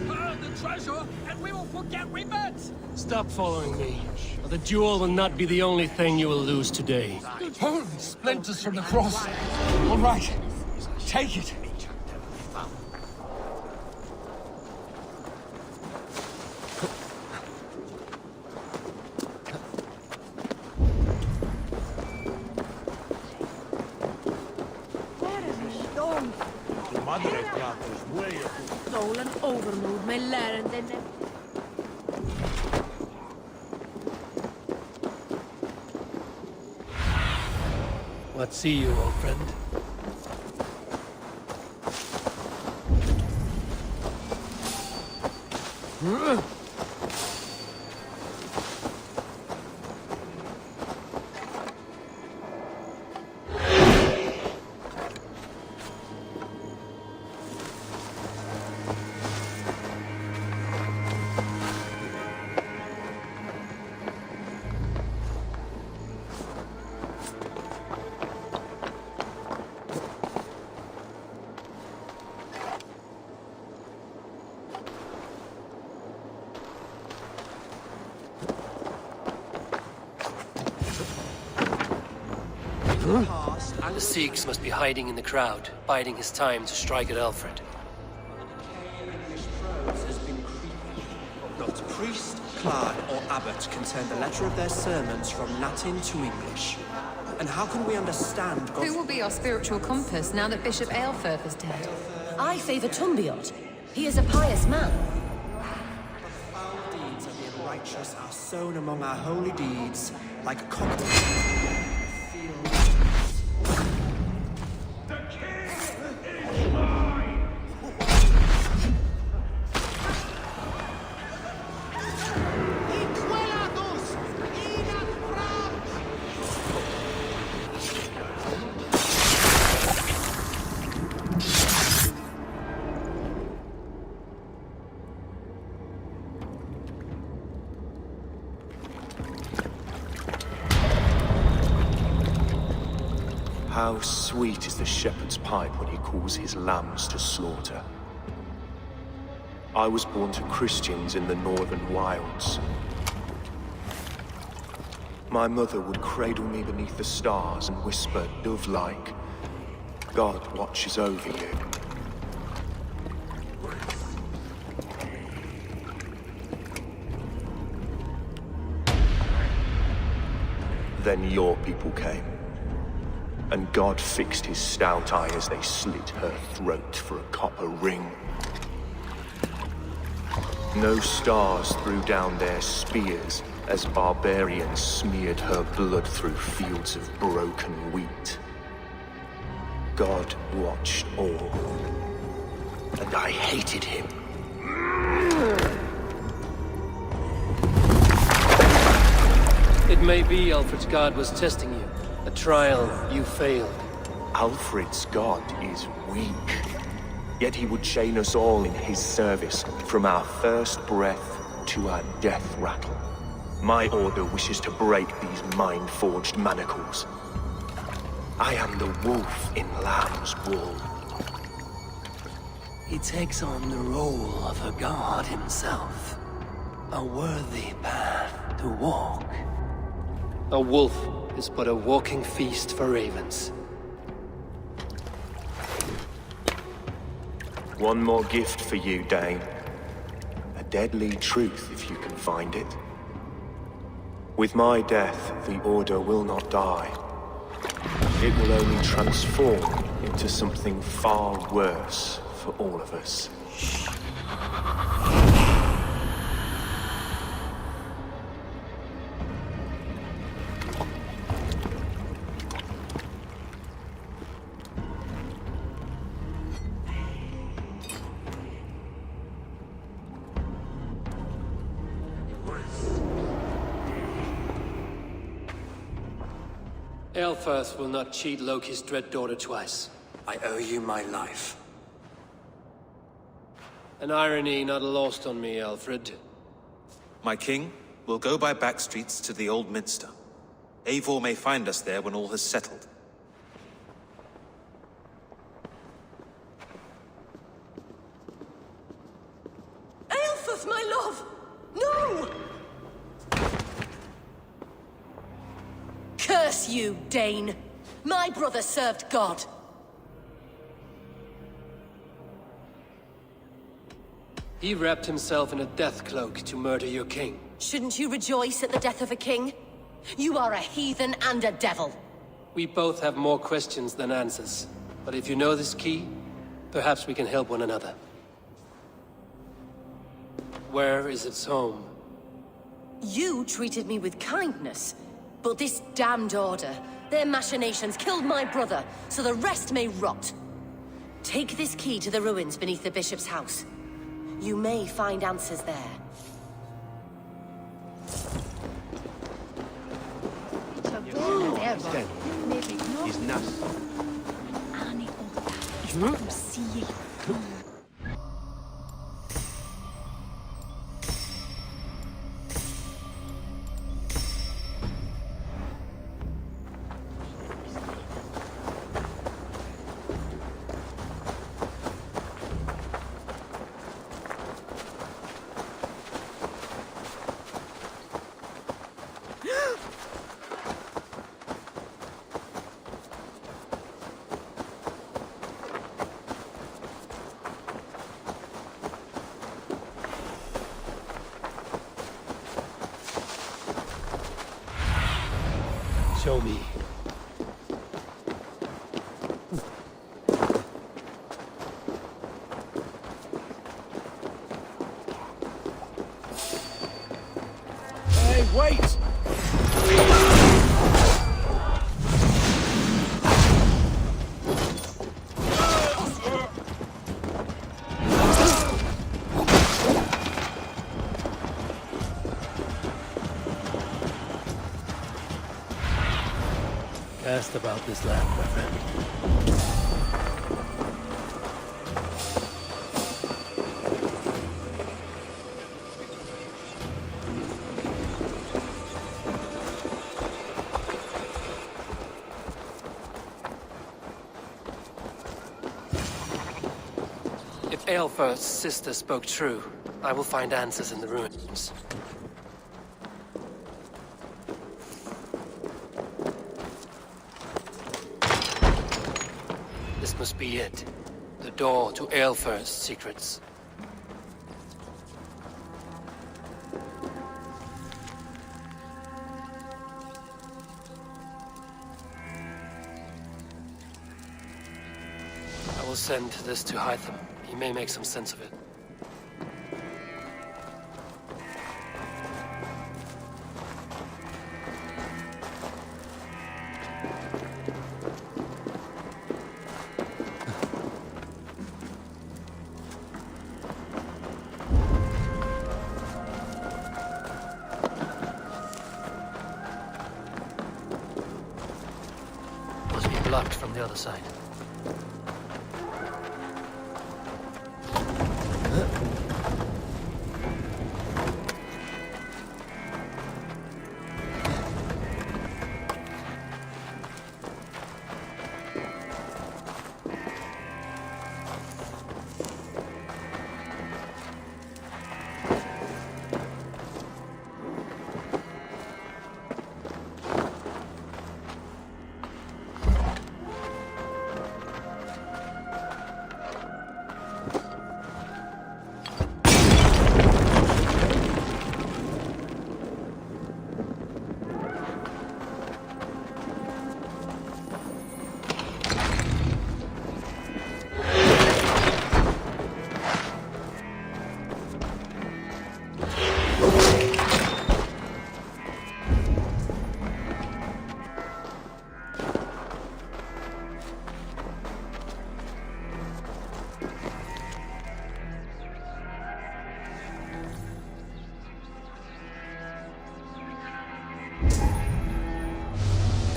H: Burn the treasure, and we will forget we met!
A: Stop following me, or the jewel will not be the only thing you will lose today.
Q: Holy splinters from the cross. All right, take it.
B: Stolen overmoed med läranden.
A: What see you, old friend? The Sikhs must be hiding in the crowd, biding his time to strike at Alfred.
V: Not priest, clerk, or abbot can turn the letter of their sermons from Latin to English. And how can we understand God's...
R: Who will be our spiritual compass now that Bishop Aelfirth is dead?
T: I favor Tumbiot. He is a pious man.
V: The foul deeds of the unrighteous are sown among our holy deeds, like cockroaches.
W: How sweet is the shepherd's pipe when he calls his lambs to slaughter. I was born to Christians in the northern wilds. My mother would cradle me beneath the stars and whisper, dove-like, God watches over you. Then your people came. And God fixed his stout eye as they slit her throat for a copper ring. No stars threw down their spears as barbarians smeared her blood through fields of broken wheat. God watched all, and I hated him.
A: It may be Alfred's God was testing you. A trial you failed.
W: Alfred's God is weak. Yet he would chain us all in his service, from our first breath to our death rattle. My order wishes to break these mind-forged manacles. I am the wolf in lamb's wool.
A: He takes on the role of a god himself. A worthy path to walk. A wolf is but a walking feast for ravens.
W: One more gift for you, Dane. A deadly truth, if you can find it. With my death, the Order will not die. It will only transform into something far worse for all of us.
A: Aelfirth will not cheat Loki's dread daughter twice.
E: I owe you my life.
A: An irony not lost on me, Alfred.
J: My king, we'll go by back streets to the Old Minster. Eivor may find us there when all has settled.
T: Aelfirth, my love! No! Curse you, Dane! My brother served God.
A: He wrapped himself in a death cloak to murder your king.
T: Shouldn't you rejoice at the death of a king? You are a heathen and a devil.
A: We both have more questions than answers. But if you know this key, perhaps we can help one another. Where is its home?
T: You treated me with kindness, but this damned Order, their machinations killed my brother, so the rest may rot. Take this key to the ruins beneath the Bishop's house. You may find answers there.
A: Show me.
Q: Hey, wait!
A: Cast about this land, my friend. If Aelfirth's sister spoke true, I will find answers in the ruins. This must be it. The door to Aelfirth's secrets. I will send this to Hytham. He may make some sense of it. blocked from the other side.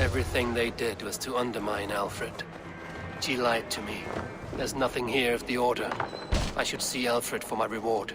A: Everything they did was to undermine Alfred. She lied to me. There's nothing here of the Order. I should see Alfred for my reward.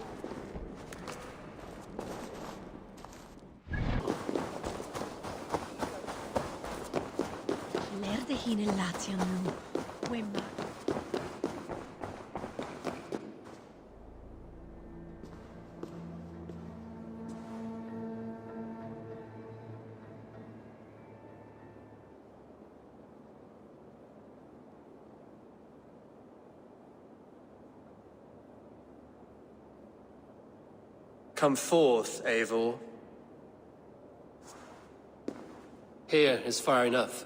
V: Come forth, Eivor.
A: Here is far enough.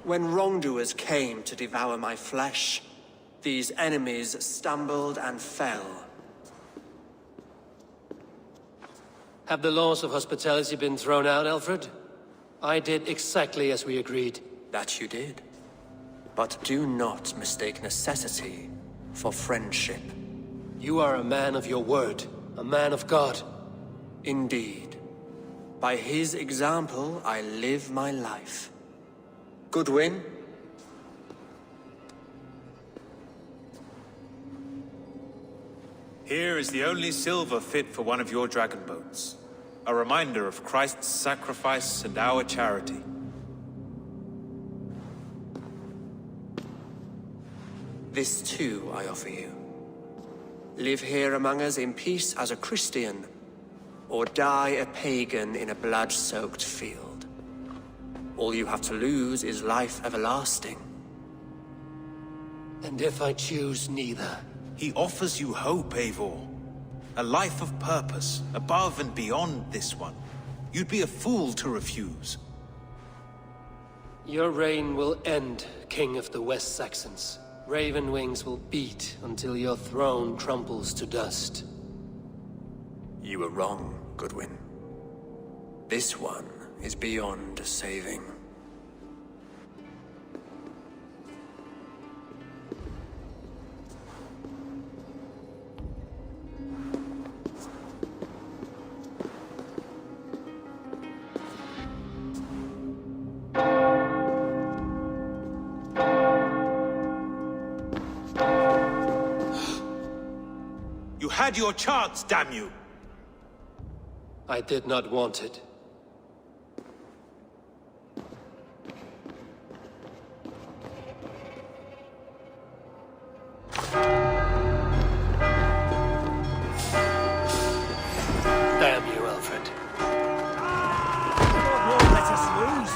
V: When wrongdoers came to devour my flesh, these enemies stumbled and fell.
A: Have the laws of hospitality been thrown out, Alfred? I did exactly as we agreed.
V: That you did. But do not mistake necessity for friendship.
A: You are a man of your word, a man of God.
V: Indeed. By his example, I live my life. Goodwin?
J: Here is the only silver fit for one of your dragon boats. A reminder of Christ's sacrifice and our charity.
V: This too I offer you. Live here among us in peace as a Christian, or die a pagan in a blood-soaked field. All you have to lose is life everlasting.
A: And if I choose neither?
J: He offers you hope, Eivor. A life of purpose, above and beyond this one. You'd be a fool to refuse.
A: Your reign will end, King of the West Saxons. Raven wings will beat until your throne tramples to dust.
V: You were wrong, Goodwin. This one is beyond saving.
J: You had your chance, damn you!
A: I did not want it. Damn you, Alfred.
L: Won't let us lose.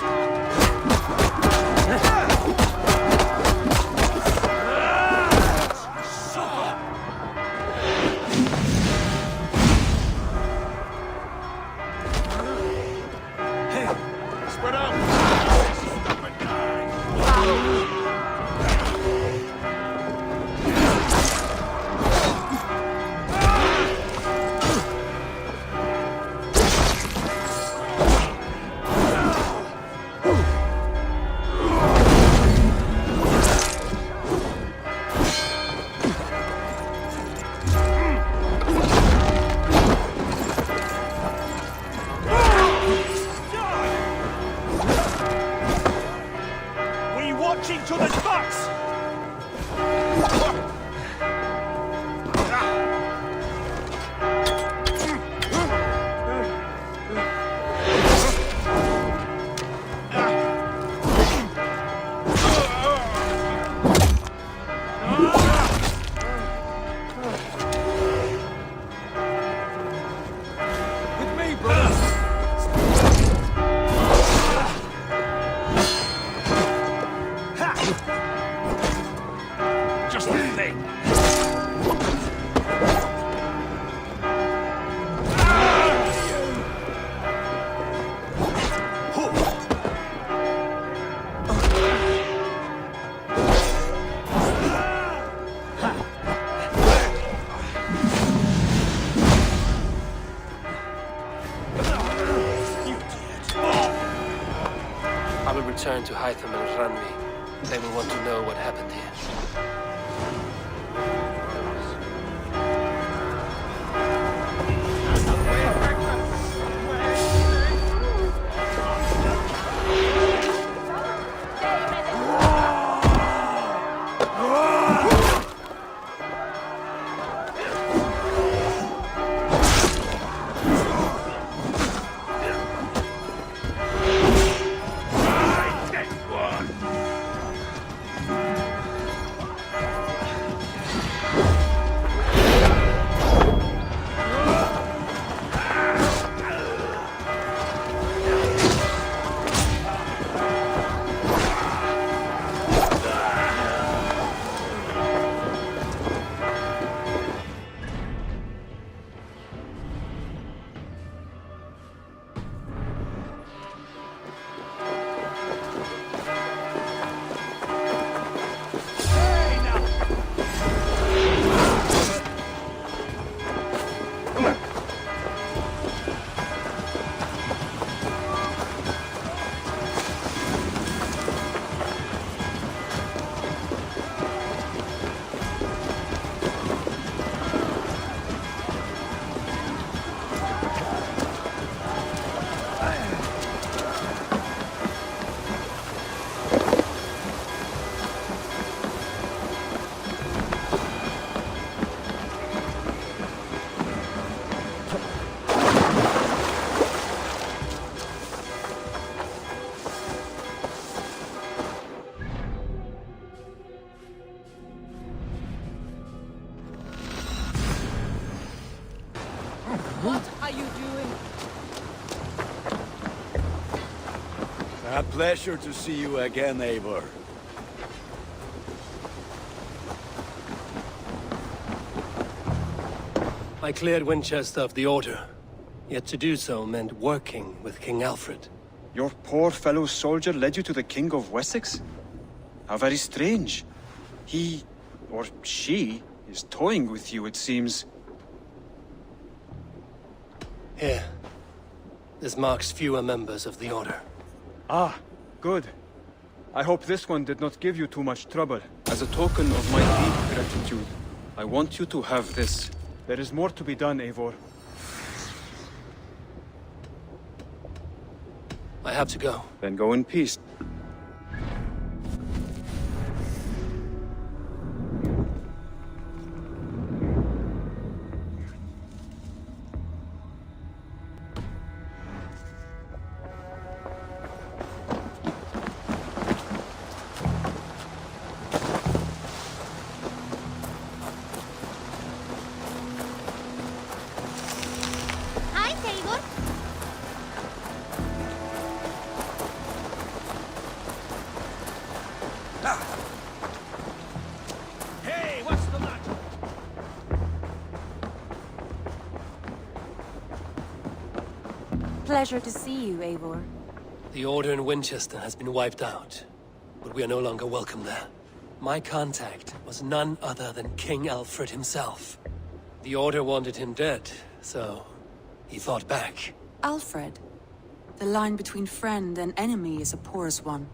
A: return to Hytham and Ranmi, they will want to know what happened here.
P: What are you doing?
G: A pleasure to see you again, Eivor.
A: I cleared Winchester of the Order. Yet to do so meant working with King Alfred.
I: Your poor fellow soldier led you to the King of Wessex? How very strange. He, or she, is toying with you, it seems.
A: Here. This marks fewer members of the Order.
I: Ah, good. I hope this one did not give you too much trouble. As a token of my deep gratitude, I want you to have this. There is more to be done, Eivor.
A: I have to go.
I: Then go in peace.
K: Hi, Eivor.
G: Hey, what's the matter?
O: Pleasure to see you, Eivor.
A: The Order in Winchester has been wiped out, but we are no longer welcome there. My contact was none other than King Alfred himself. The Order wanted him dead, so he fought back.
B: Alfred. The line between friend and enemy is a porous one.